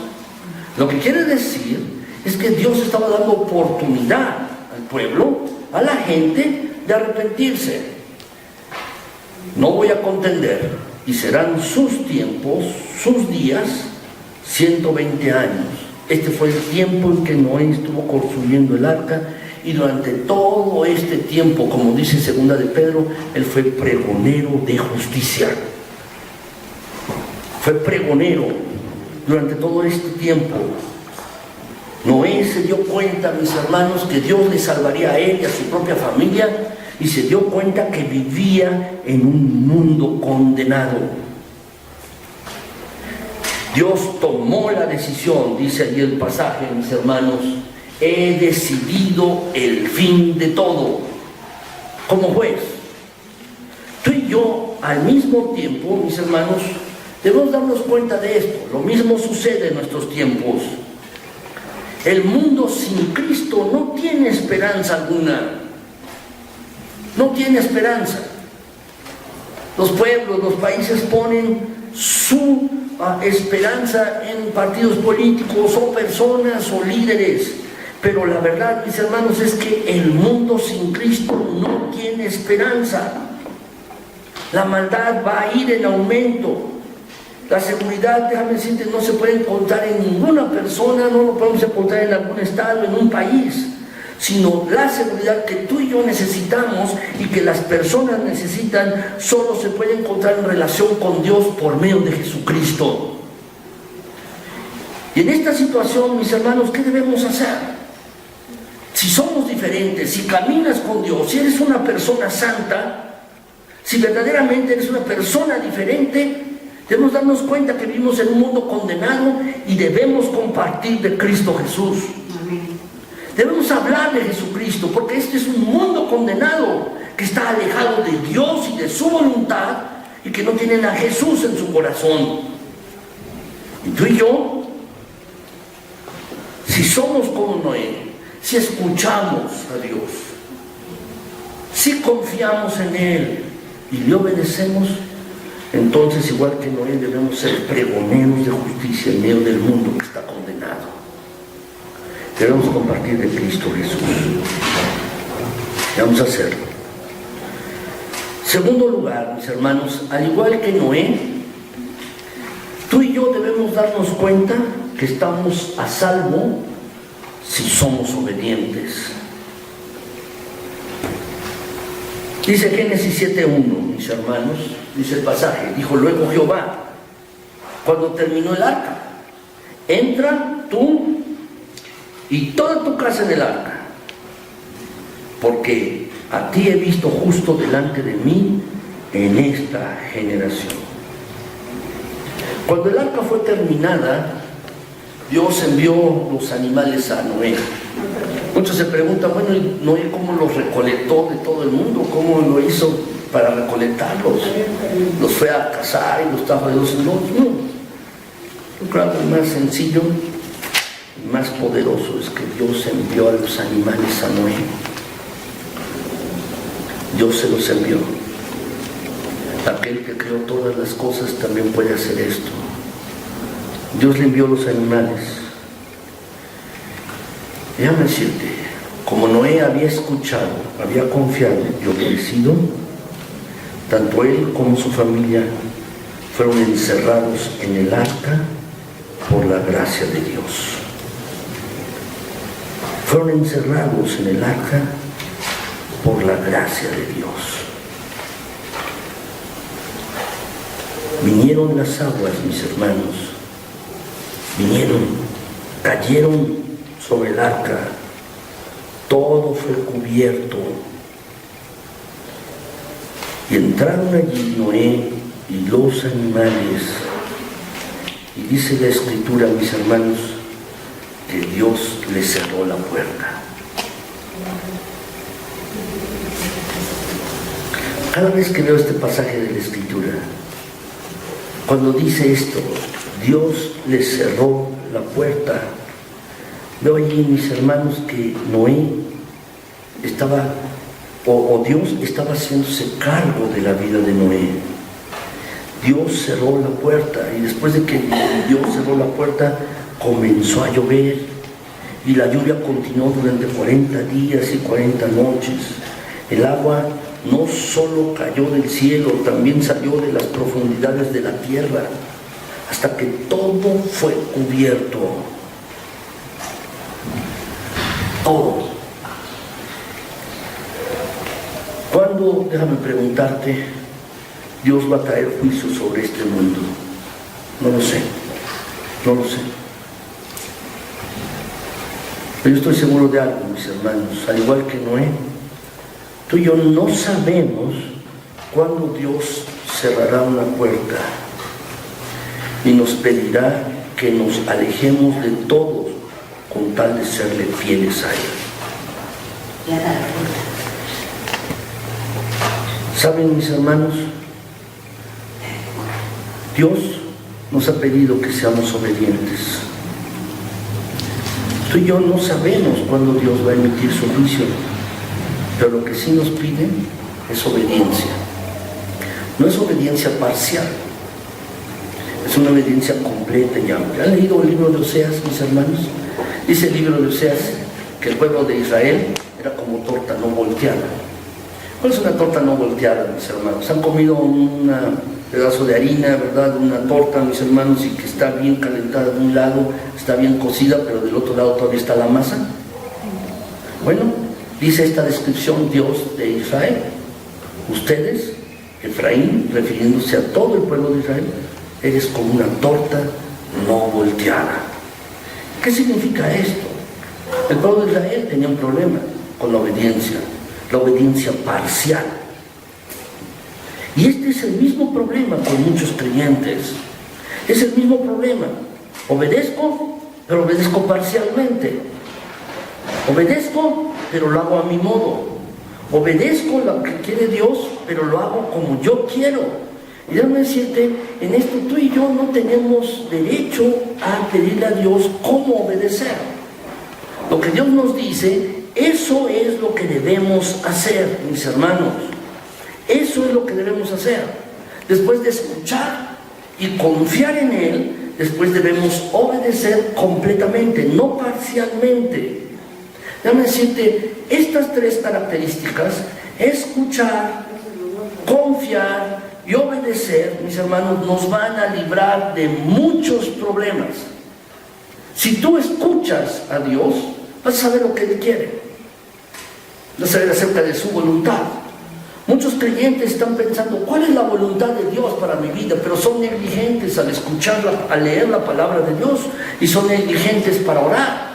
Lo que quiere decir es que Dios estaba dando oportunidad al pueblo, a la gente, de arrepentirse. No voy a contender, y serán sus tiempos, sus días, 120 años. Este fue el tiempo en que Noé estuvo construyendo el arca, y durante todo este tiempo, como dice 2 de Pedro, él fue pregonero de justicia. Fue pregonero durante todo este tiempo. Noé se dio cuenta, mis hermanos, que Dios le salvaría a él y a su propia familia, y se dio cuenta que vivía en un mundo condenado. Dios tomó la decisión, dice allí el pasaje, mis hermanos: he decidido el fin de todo. Como juez, tú y yo, al mismo tiempo, mis hermanos, debemos darnos cuenta de esto. Lo mismo sucede en nuestros tiempos. El mundo sin Cristo no tiene esperanza alguna. No tiene esperanza. Los pueblos, los países ponen su esperanza en partidos políticos o personas o líderes. Pero la verdad, mis hermanos, es que el mundo sin Cristo no tiene esperanza. La maldad va a ir en aumento. La seguridad, déjame decirte, no se puede encontrar en ninguna persona, no lo podemos encontrar en algún estado, en un país, sino la seguridad que tú y yo necesitamos y que las personas necesitan, solo se puede encontrar en relación con Dios por medio de Jesucristo. Y en esta situación, mis hermanos, ¿qué debemos hacer? Si somos diferentes, si caminas con Dios, si eres una persona santa, si verdaderamente eres una persona diferente, debemos darnos cuenta que vivimos en un mundo condenado y debemos compartir de Cristo Jesús. Amén. Debemos hablar de Jesucristo, porque este es un mundo condenado que está alejado de Dios y de su voluntad, y que no tienen a Jesús en su corazón. Y tú y yo, si somos como Noé, si escuchamos a Dios, si confiamos en Él y le obedecemos, entonces, igual que Noé, debemos ser pregoneros de justicia en medio del mundo que está condenado. Debemos compartir de Cristo Jesús. Vamos a hacerlo. Segundo lugar, mis hermanos, al igual que Noé, tú y yo debemos darnos cuenta que estamos a salvo si somos obedientes. Dice Génesis 7:1, mis hermanos, dice el pasaje, dijo luego Jehová, cuando terminó el arca, entra tú y toda tu casa en el arca, porque a ti he visto justo delante de mí en esta generación. Cuando el arca fue terminada, Dios envió los animales a Noé. Muchos se preguntan, bueno, Noé cómo los recolectó de todo el mundo, cómo lo hizo para recolectarlos. Los fue a cazar y los trajo de dos en dos. No. Yo creo que lo más sencillo y más poderoso es que Dios envió a los animales a Noé. Dios se los envió. Aquel que creó todas las cosas también puede hacer esto. Dios le envió los animales. Déjame decirte, como Noé había escuchado, había confiado y obedecido, tanto él como su familia fueron encerrados en el arca por la gracia de Dios. Fueron encerrados en el arca por la gracia de Dios. Vinieron las aguas, mis hermanos, vinieron, cayeron sobre el arca, todo fue cubierto, y entraron allí Noé y los animales, y dice la Escritura, mis hermanos, que Dios les cerró la puerta. Cada vez que veo este pasaje de la Escritura, cuando dice esto, Dios les cerró la puerta, veo allí, mis hermanos, que Noé estaba, o Dios estaba haciéndose cargo de la vida de Noé. Dios cerró la puerta, y después de que Dios cerró la puerta, comenzó a llover, y la lluvia continuó durante 40 días y 40 noches. El agua no solo cayó del cielo, también salió de las profundidades de la tierra, hasta que todo fue cubierto. Todo. ¿Cuándo, déjame preguntarte, Dios va a traer juicio sobre este mundo? No lo sé, no lo sé. Pero yo estoy seguro de algo, mis hermanos, al igual que Noé, tú y yo no sabemos cuándo Dios cerrará una puerta y nos pedirá que nos alejemos de todos con tal de serle fieles a Él. ¿Saben, mis hermanos? Dios nos ha pedido que seamos obedientes. Tú y yo no sabemos cuándo Dios va a emitir su juicio, pero lo que sí nos pide es obediencia. No es obediencia parcial, es una obediencia completa y amplia. ¿Han leído el libro de Oseas, mis hermanos? Dice el libro de Oseas que el pueblo de Israel era como torta no volteada. ¿Cuál es una torta no volteada, mis hermanos? Han comido un pedazo de harina, ¿verdad? Una torta, mis hermanos, y que está bien calentada de un lado, está bien cocida, pero del otro lado todavía está la masa. Bueno, dice esta descripción Dios de Israel. Ustedes, Efraín, refiriéndose a todo el pueblo de Israel, eres como una torta no volteada. ¿Qué significa esto? El pueblo de Israel tenía un problema con la obediencia parcial. Y este es el mismo problema con muchos creyentes. Es el mismo problema. Obedezco, pero obedezco parcialmente. Obedezco, pero lo hago a mi modo. Obedezco lo que quiere Dios, pero lo hago como yo quiero. Y déjame decirte, en esto tú y yo no tenemos derecho a pedirle a Dios cómo obedecer. Lo que Dios nos dice, eso es lo que debemos hacer, mis hermanos. Eso es lo que debemos hacer. Después de escuchar y confiar en Él, después debemos obedecer completamente, no parcialmente. Déjame decirte, estas tres características, escuchar, confiar y obedecer, mis hermanos, nos van a librar de muchos problemas. Si tú escuchas a Dios, vas a saber lo que Él quiere, vas a saber acerca de su voluntad. Muchos creyentes están pensando, ¿cuál es la voluntad de Dios para mi vida? Pero son negligentes al escucharla, al leer la palabra de Dios, y son negligentes para orar.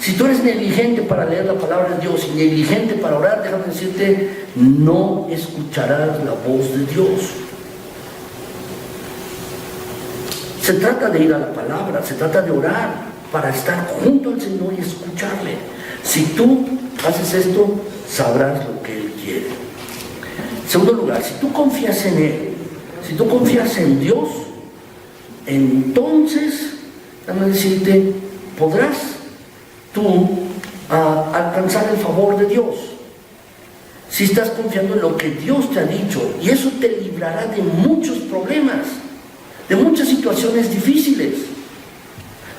Si tú eres negligente para leer la palabra de Dios y negligente para orar, déjame decirte, no escucharás la voz de Dios. Se trata de ir a la palabra, se trata de orar para estar junto al Señor y escucharle. Si tú haces esto, sabrás lo que Él quiere. En segundo lugar, si tú confías en Él, si tú confías en Dios, entonces, déjame decirte, podrás tú alcanzar el favor de Dios. Si estás confiando en lo que Dios te ha dicho, y eso te librará de muchos problemas, de muchas situaciones difíciles.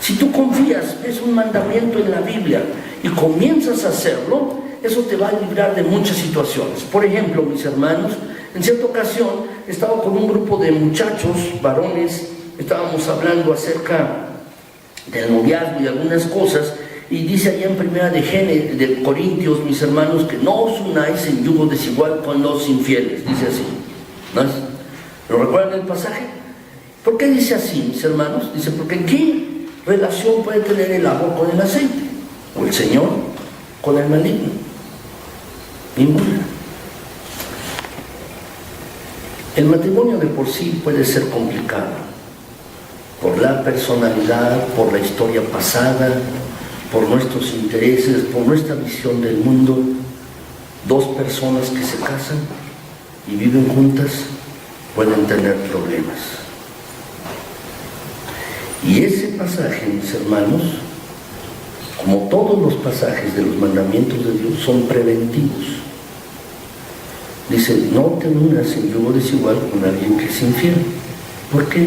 Si tú confías, ves un mandamiento en la Biblia y comienzas a hacerlo, eso te va a librar de muchas situaciones. Por ejemplo, mis hermanos, en cierta ocasión estaba con un grupo de muchachos, varones, estábamos hablando acerca del noviazgo y algunas cosas, y dice allá en primera de Corintios, mis hermanos, que no os unáis en yugo desigual con los infieles, dice así, ¿no? ¿Lo recuerdan el pasaje? ¿Por qué dice así, mis hermanos? Dice, porque ¿qué relación puede tener el agua con el aceite? ¿O el Señor con el maligno? Ninguna. El matrimonio de por sí puede ser complicado, por la personalidad, por la historia pasada, por nuestros intereses, por nuestra visión del mundo. Dos personas que se casan y viven juntas pueden tener problemas. Y ese pasaje, mis hermanos, como todos los pasajes de los mandamientos de Dios, son preventivos. Dice, no te unas en yugo desigual con alguien que es infiel. ¿Por qué?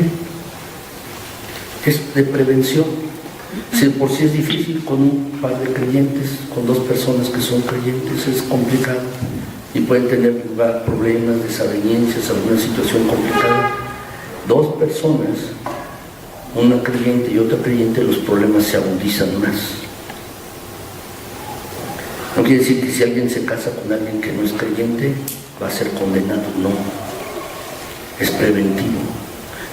Es de prevención. Si por sí es difícil con un par de creyentes, con dos personas que son creyentes, es complicado y pueden tener lugar problemas, desavenencias, alguna situación complicada. Dos personas, una creyente y otra creyente, los problemas se agudizan más. No quiere decir que si alguien se casa con alguien que no es creyente, va a ser condenado, no. Es preventivo.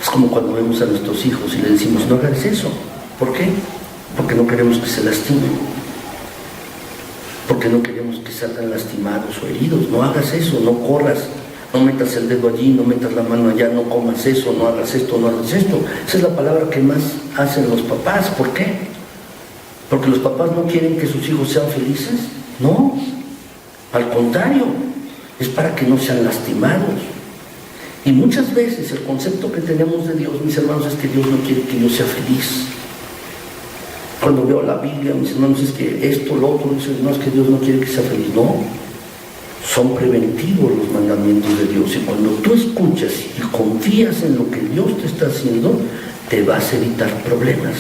Es como cuando vemos a nuestros hijos y le decimos, no hagas eso. ¿Por qué? Porque no queremos que se lastimen. Porque no queremos que salgan lastimados o heridos. No hagas eso, no corras, no metas el dedo allí, no metas la mano allá, no comas eso, no hagas esto, no hagas esto. Esa es la palabra que más hacen los papás. ¿Por qué? ¿Porque los papás no quieren que sus hijos sean felices? No, al contrario, es para que no sean lastimados. Y muchas veces el concepto que tenemos de Dios, mis hermanos, es que Dios no quiere que yo sea feliz. Cuando veo la Biblia, mis hermanos, es que esto, lo otro, no es que Dios no quiere que sea feliz, no. Son preventivos los mandamientos de Dios, y cuando tú escuchas y confías en lo que Dios te está haciendo, te vas a evitar problemas.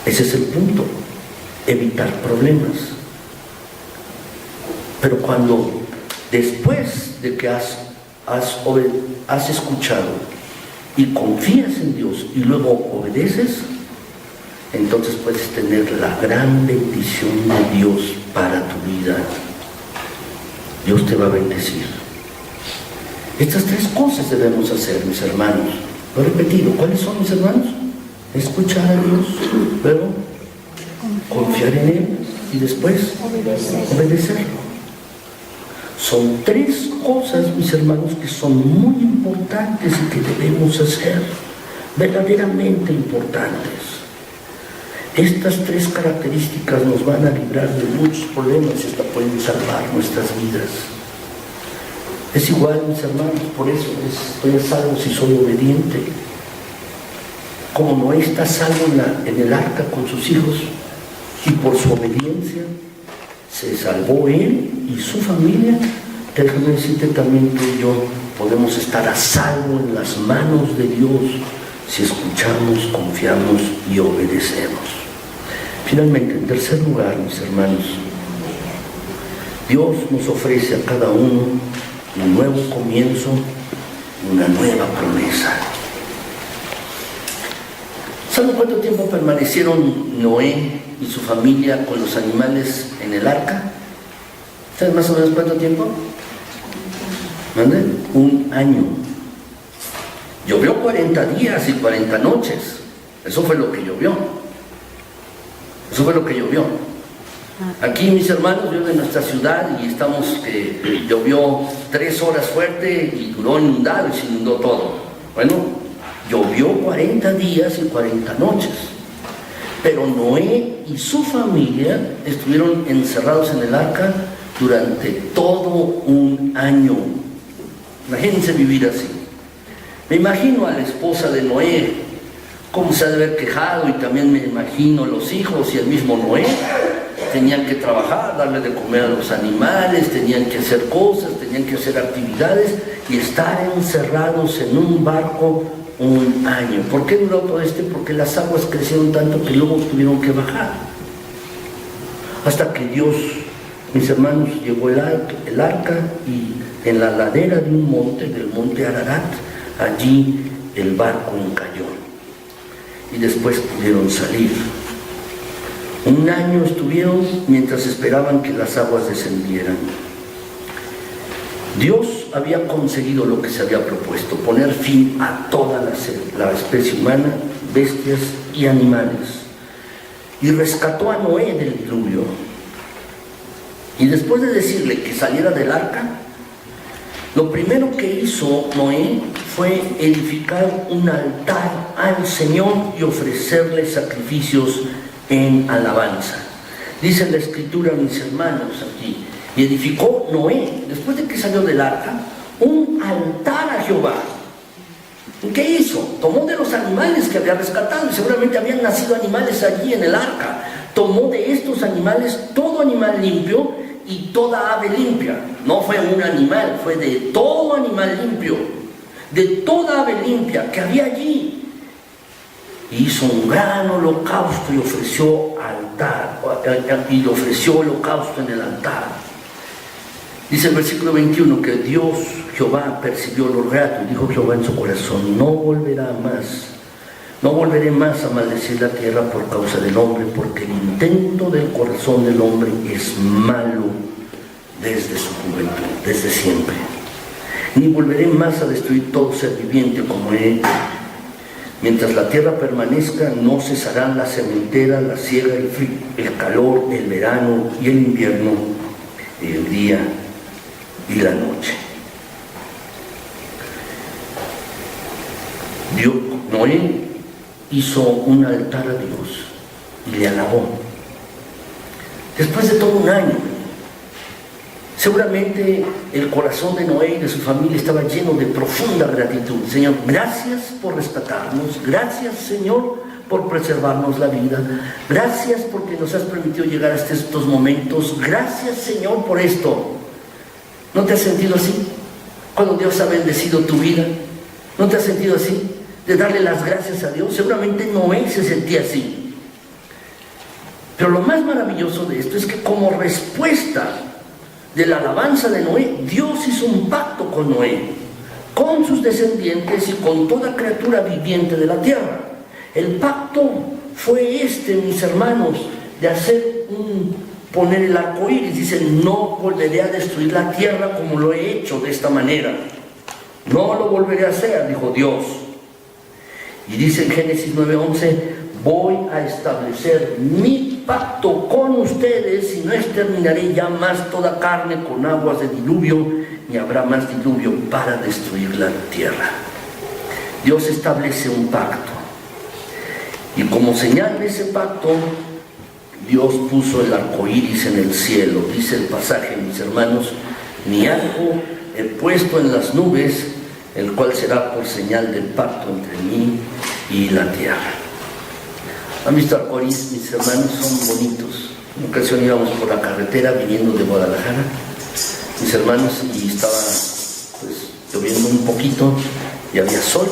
Ese es el punto, evitar problemas. Pero cuando después de que has escuchado y confías en Dios y luego obedeces, entonces puedes tener la gran bendición de Dios para tu vida. Dios te va a bendecir. Estas tres cosas debemos hacer, mis hermanos. Lo he repetido. ¿Cuáles son, mis hermanos? Escuchar a Dios, luego confiar en Él y después obedecerlo. Son tres cosas, mis hermanos, que son muy importantes y que debemos hacer, verdaderamente importantes. Estas tres características nos van a librar de muchos problemas y hasta pueden salvar nuestras vidas. Es igual, mis hermanos, por eso estoy a salvo si soy obediente. Como Noé está a salvo en el arca con sus hijos, y por su obediencia se salvó él y su familia, déjame decirte también que yo podemos estar a salvo en las manos de Dios si escuchamos, confiamos y obedecemos. Finalmente, en tercer lugar, mis hermanos, Dios nos ofrece a cada uno un nuevo comienzo, una nueva promesa. ¿Saben cuánto tiempo permanecieron Noé y su familia con los animales en el arca? ¿Saben más o menos cuánto tiempo? ¿Mande? 1 año. Llovió 40 días y 40 noches. Eso fue lo que llovió. Eso fue lo que llovió. Aquí, mis hermanos, yo de nuestra ciudad y estamos que llovió 3 horas fuerte y duró inundado y se inundó todo. Bueno, llovió 40 días y 40 noches. Pero Noé y su familia estuvieron encerrados en el arca durante todo 1 año. Imagínense vivir así. Me imagino a la esposa de Noé, cómo se ha de haber quejado, y también me imagino los hijos y el mismo Noé. Tenían que trabajar, darle de comer a los animales, tenían que hacer cosas, tenían que hacer actividades y estar encerrados en un barco 1 año. ¿Por qué duró todo esto? Porque las aguas crecieron tanto que luego tuvieron que bajar. Hasta que Dios, mis hermanos, llevó el arca y en la ladera de un monte, del monte Ararat, allí el barco encalló. Y después pudieron salir. 1 año estuvieron mientras esperaban que las aguas descendieran. Dios había conseguido lo que se había propuesto, poner fin a toda la especie humana, bestias y animales. Y rescató a Noé del diluvio. Y después de decirle que saliera del arca, lo primero que hizo Noé fue edificar un altar al Señor y ofrecerle sacrificios en alabanza. Dice la Escritura, mis hermanos, aquí, y edificó Noé, después de que salió del arca, un altar a Jehová. ¿Qué hizo? Tomó de los animales que había rescatado, y seguramente habían nacido animales allí en el arca. Tomó de estos animales todo animal limpio y toda ave limpia. No fue un animal, fue de todo animal limpio, de toda ave limpia que había allí. Hizo un gran holocausto y ofreció holocausto en el altar. Dice el versículo 21 que Dios, Jehová, percibió lo grato y dijo Jehová en su corazón: no volveré más a maldecir la tierra por causa del hombre, porque el intento del corazón del hombre es malo desde su juventud, desde siempre. Ni volveré más a destruir todo ser viviente como he hecho. Mientras la tierra permanezca, no cesarán la sementera, la siega, el frío, el calor, el verano y el invierno, el día y la noche. Noé hizo un altar a Dios y le alabó. Después de todo 1 año, seguramente el corazón de Noé y de su familia estaba lleno de profunda gratitud. Señor, gracias por rescatarnos. Gracias, Señor, por preservarnos la vida. Gracias porque nos has permitido llegar hasta estos momentos. Gracias, Señor, por esto. ¿No te has sentido así? Cuando Dios ha bendecido tu vida, ¿no te has sentido así? De darle las gracias a Dios. Seguramente Noé se sentía así. Pero lo más maravilloso de esto es que como respuesta de la alabanza de Noé, Dios hizo un pacto con Noé, con sus descendientes y con toda criatura viviente de la tierra. El pacto fue mis hermanos, de poner el arco iris. Dice: no volveré a destruir la tierra como lo he hecho de esta manera. No lo volveré a hacer, dijo Dios. Y dice en Génesis 9:11: voy a establecer mi pacto con ustedes y no exterminaré ya más toda carne con aguas de diluvio, ni habrá más diluvio para destruir la tierra. Dios establece un pacto. Y como señal de ese pacto, Dios puso el arco iris en el cielo. Dice el pasaje, mis hermanos: mi arco he puesto en las nubes, el cual será por señal del pacto entre mí y la tierra. ¿Han visto arcoíris, mis hermanos? Son bonitos. En una ocasión íbamos por la carretera viniendo de Guadalajara, mis hermanos, y estaba lloviendo un poquito y había sol,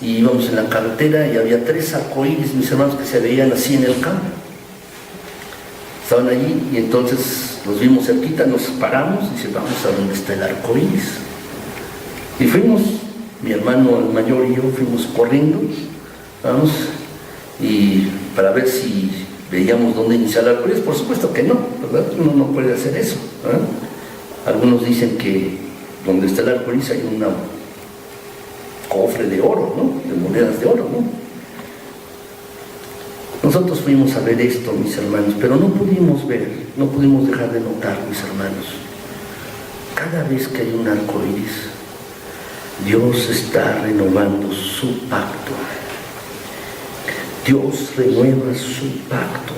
y íbamos en la carretera y había 3 arcoíris, mis hermanos, que se veían así en el campo. Estaban allí y entonces los vimos cerquita, nos paramos y dice, vamos a donde está el arcoíris. Y fuimos, mi hermano el mayor y yo fuimos corriendo, vamos, y para ver si veíamos dónde iniciar el arcoíris. Por supuesto que no, ¿verdad? Uno no puede hacer eso, ¿verdad? Algunos dicen que donde está el arcoíris hay un cofre de oro, ¿no? De monedas de oro, ¿no? Nosotros fuimos a ver esto, mis hermanos, pero no pudimos ver, no pudimos dejar de notar, mis hermanos, cada vez que hay un arcoíris, Dios está renovando su pacto. Dios renueva su pacto.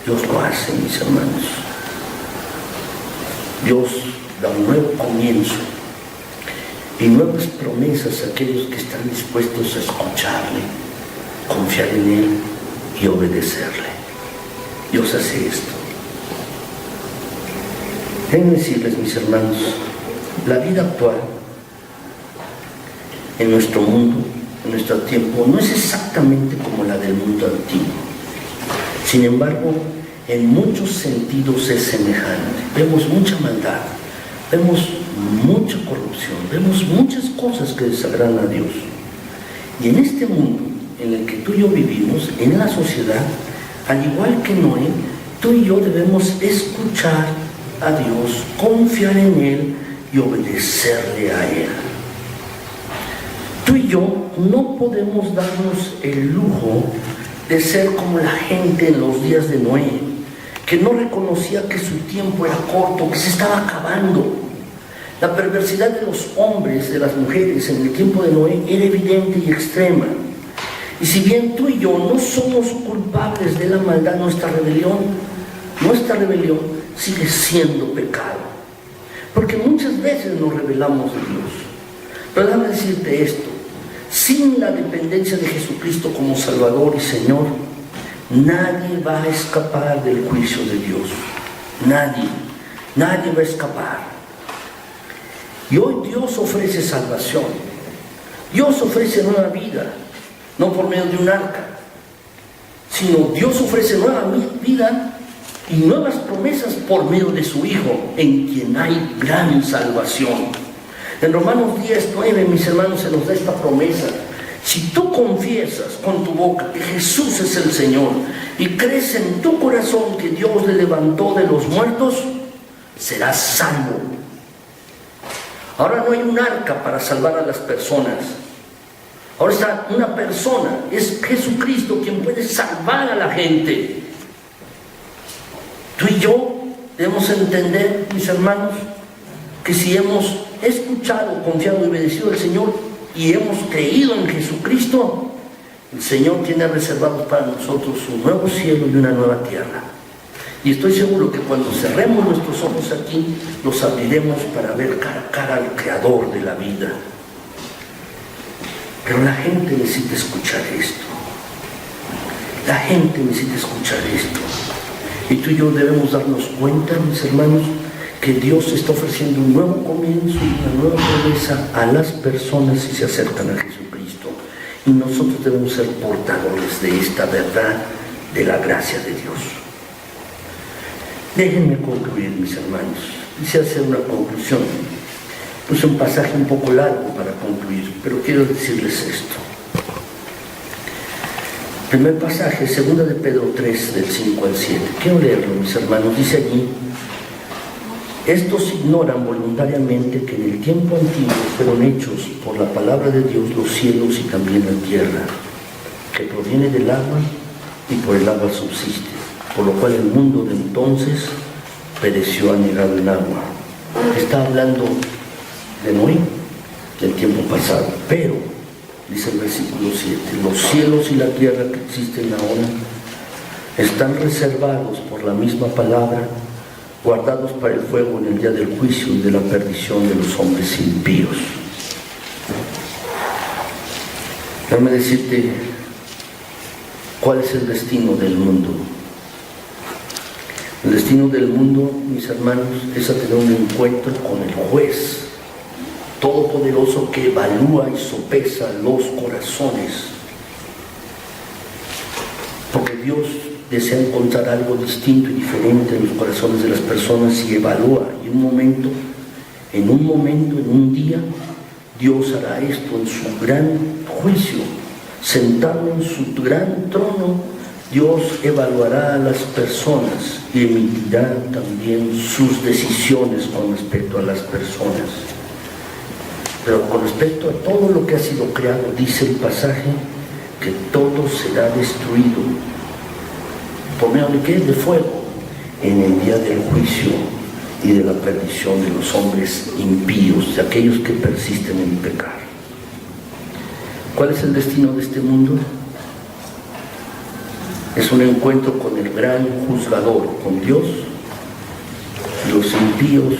Dios lo hace, mis hermanos. Dios da un nuevo comienzo y nuevas promesas a aquellos que están dispuestos a escucharle, confiar en Él y obedecerle. Dios hace esto. Déjenme decirles, mis hermanos, la vida actual en nuestro mundo, en nuestro tiempo, no es exactamente como la del mundo antiguo. Sin embargo, en muchos sentidos es semejante. Vemos mucha maldad, vemos mucha corrupción, vemos muchas cosas que desagradan a Dios. Y en este mundo en el que tú y yo vivimos, en la sociedad, al igual que Noé, tú y yo debemos escuchar a Dios, confiar en Él y obedecerle a Él. Tú y yo no podemos darnos el lujo de ser como la gente en los días de Noé, que no reconocía que su tiempo era corto, que se estaba acabando. La perversidad de los hombres, de las mujeres en el tiempo de Noé era evidente y extrema. Y si bien tú y yo no somos culpables de la maldad, nuestra rebelión sigue siendo pecado. Porque muchas veces nos rebelamos de Dios. Pero déjame decirte esto, sin la dependencia de Jesucristo como Salvador y Señor, nadie va a escapar del juicio de Dios. Nadie va a escapar. Y hoy Dios ofrece salvación. Dios ofrece nueva vida. No por medio de un arca, sino Dios ofrece nueva vida y nuevas promesas por medio de su Hijo, en quien hay gran salvación. En Romanos 10:9, mis hermanos, se nos da esta promesa. Si tú confiesas con tu boca que Jesús es el Señor y crees en tu corazón que Dios le levantó de los muertos, serás salvo. Ahora no hay un arca para salvar a las personas. Ahora está una persona, es Jesucristo quien puede salvar a la gente. Tú y yo debemos entender, mis hermanos, que si hemos escuchado, confiado y obedecido al Señor y hemos creído en Jesucristo, el Señor tiene reservado para nosotros un nuevo cielo y una nueva tierra. Y estoy seguro que cuando cerremos nuestros ojos aquí, los abriremos para ver cara a cara al Creador de la vida. Pero la gente necesita escuchar esto. La gente necesita escuchar esto. Y tú y yo debemos darnos cuenta, mis hermanos, que Dios está ofreciendo un nuevo comienzo y una nueva promesa a las personas si se acercan a Jesucristo. Y nosotros debemos ser portadores de esta verdad, de la gracia de Dios. Déjenme concluir, mis hermanos. Quise hacer una conclusión. Puse un pasaje un poco largo para concluir, pero quiero decirles esto. Primer pasaje, 2 de Pedro 3, del 5 al 7. Quiero leerlo, mis hermanos. Dice allí: estos ignoran voluntariamente que en el tiempo antiguo fueron hechos por la palabra de Dios los cielos y también la tierra, que proviene del agua y por el agua subsiste, por lo cual el mundo de entonces pereció anegado en agua. Está hablando de Noé, del tiempo pasado. Pero, dice el versículo 7, los cielos y la tierra que existen ahora están reservados por la misma palabra, guardados para el fuego en el día del juicio y de la perdición de los hombres impíos. Déjame decirte cuál es el destino del mundo. El destino del mundo, mis hermanos, es a tener un encuentro con el juez, todopoderoso que evalúa y sopesa los corazones. Porque Dios desea encontrar algo distinto y diferente en los corazones de las personas y evalúa. Y en un día, Dios hará esto en su gran juicio. Sentado en su gran trono, Dios evaluará a las personas y emitirá también sus decisiones con respecto a las personas. Pero con respecto a todo lo que ha sido creado, dice el pasaje, que todo será destruido. ¿Por medio de qué? De fuego, en el día del juicio y de la perdición de los hombres impíos, de aquellos que persisten en pecar. ¿Cuál es el destino de este mundo? Es un encuentro con el gran juzgador, con Dios. Los impíos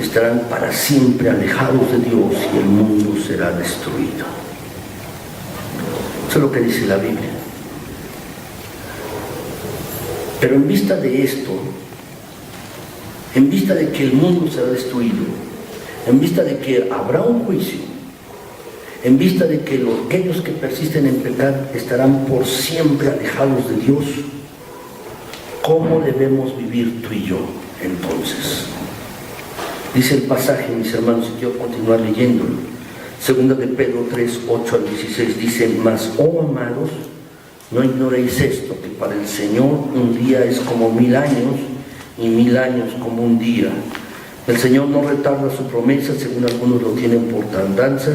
estarán para siempre alejados de Dios y el mundo será destruido. Eso es lo que dice la Biblia. Pero en vista de esto, en vista de que el mundo será destruido, en vista de que habrá un juicio, en vista de que aquellos que persisten en pecar estarán por siempre alejados de Dios, ¿cómo debemos vivir tú y yo entonces? Dice el pasaje, mis hermanos, y quiero continuar leyéndolo. Segunda de Pedro 3, 8 al 16 dice: mas, oh amados, no ignoréis esto, que para el Señor un día es como 1000 años, y 1000 años como un día. El Señor no retarda su promesa, según algunos lo tienen por tardanza,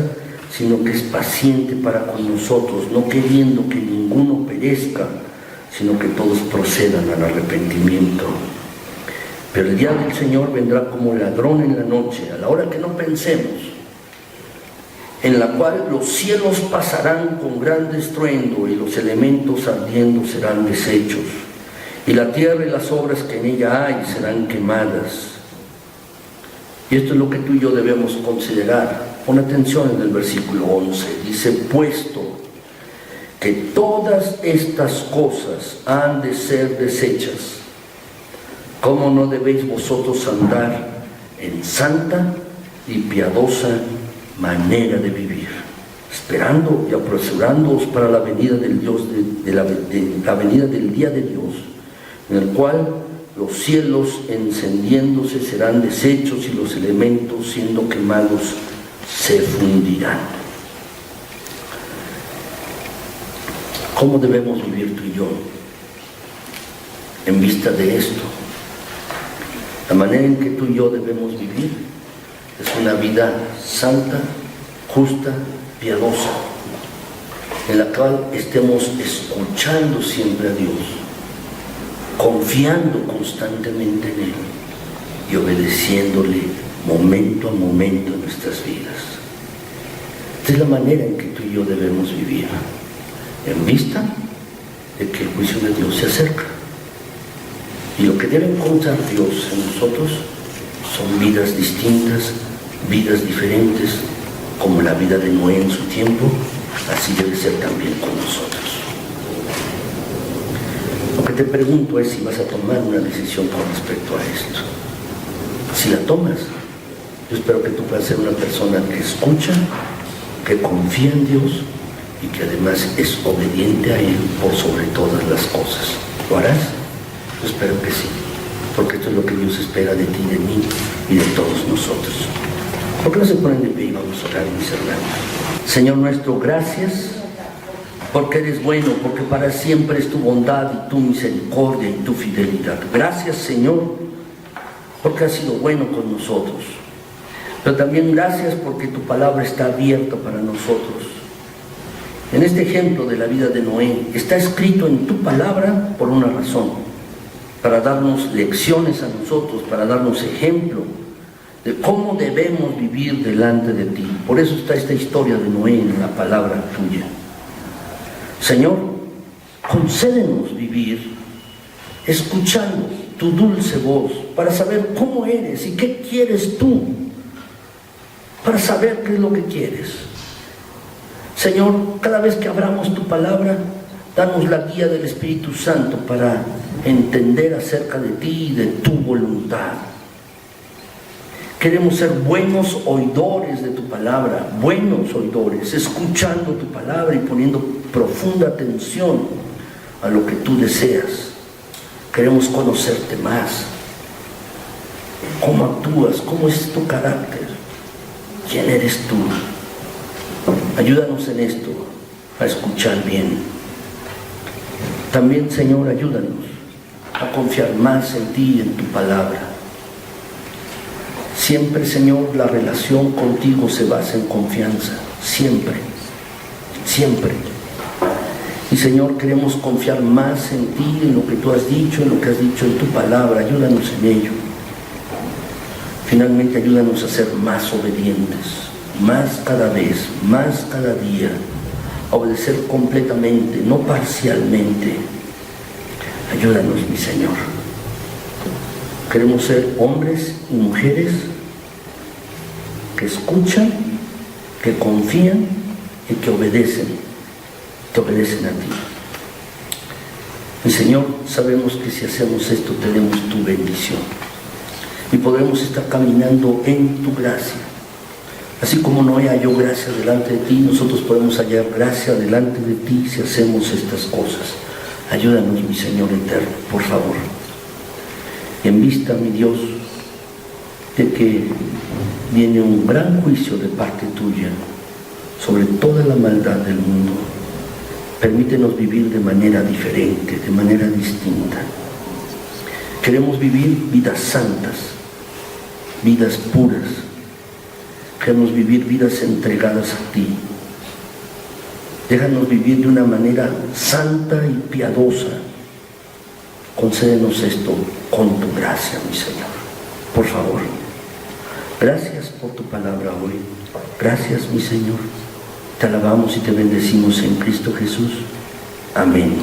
sino que es paciente para con nosotros, no queriendo que ninguno perezca, sino que todos procedan al arrepentimiento. Pero el día del Señor vendrá como ladrón en la noche, a la hora que no pensemos, en la cual los cielos pasarán con gran estruendo y los elementos ardiendo serán deshechos, y la tierra y las obras que en ella hay serán quemadas. Y esto es lo que tú y yo debemos considerar. Pon atención en el versículo 11. Dice: puesto que todas estas cosas han de ser deshechas, ¿cómo no debéis vosotros andar en santa y piadosa manera de vivir, esperando y apresurándoos para la venida del Dios, la venida del día de Dios, en el cual los cielos encendiéndose serán deshechos y los elementos siendo quemados se fundirán? ¿Cómo debemos vivir tú y yo en vista de esto? La manera en que tú y yo debemos vivir es una vida santa, justa, piadosa, en la cual estemos escuchando siempre a Dios, confiando constantemente en Él y obedeciéndole momento a momento en nuestras vidas. Esta es la manera en que tú y yo debemos vivir, en vista de que el juicio de Dios se acerca. Y lo que debe encontrar Dios en nosotros son vidas distintas, vidas diferentes, como la vida de Noé en su tiempo, así debe ser también con nosotros. Lo que te pregunto es si vas a tomar una decisión con respecto a esto. Si la tomas, yo espero que tú puedas ser una persona que escucha, que confía en Dios y que además es obediente a Él por sobre todas las cosas. ¿Lo harás? Yo espero que sí, porque esto es lo que Dios espera de ti, de mí y de todos nosotros. ¿Por qué no se ponen de pie y vamos a orar, mis hermanos? Señor nuestro, gracias porque eres bueno, porque para siempre es tu bondad y tu misericordia y tu fidelidad. Gracias, Señor, porque has sido bueno con nosotros. Pero también gracias porque tu palabra está abierta para nosotros. En este ejemplo de la vida de Noé, está escrito en tu palabra por una razón, para darnos lecciones a nosotros, para darnos ejemplo de cómo debemos vivir delante de ti. Por eso está esta historia de Noé en la palabra tuya. Señor, concédenos vivir escuchando tu dulce voz, para saber cómo eres y qué quieres tú, para saber qué es lo que quieres. Señor, cada vez que abramos tu palabra, danos la guía del Espíritu Santo para entender acerca de ti y de tu voluntad. Queremos ser buenos oidores de tu palabra, buenos oidores, escuchando tu palabra y poniendo profunda atención a lo que tú deseas. Queremos conocerte más. ¿Cómo actúas? ¿Cómo es tu carácter? ¿Quién eres tú? Ayúdanos en esto, a escuchar bien. También, Señor, ayúdanos a confiar más en ti y en tu palabra. Siempre, Señor, la relación contigo se basa en confianza. Siempre, siempre. Y, Señor, queremos confiar más en ti, en lo que tú has dicho, en lo que has dicho en tu palabra. Ayúdanos en ello. Finalmente, ayúdanos a ser más obedientes, más cada vez, más cada día, a obedecer completamente, no parcialmente. Ayúdanos, mi Señor. Queremos ser hombres y mujeres que escuchan, que confían y que obedecen a ti. Mi Señor, sabemos que si hacemos esto tenemos tu bendición y podremos estar caminando en tu gracia. Así como Noé halló gracia delante de ti, nosotros podemos hallar gracia delante de ti si hacemos estas cosas. Ayúdanos, mi Señor eterno, por favor. Y en vista, mi Dios, de que viene un gran juicio de parte tuya sobre toda la maldad del mundo, permítenos vivir de manera diferente, de manera distinta. Queremos vivir vidas santas, vidas puras. Queremos vivir vidas entregadas a ti. Déjanos vivir de una manera santa y piadosa. Concédenos esto con tu gracia, mi Señor. Por favor. Gracias por tu palabra hoy. Gracias, mi Señor. Te alabamos y te bendecimos en Cristo Jesús. Amén.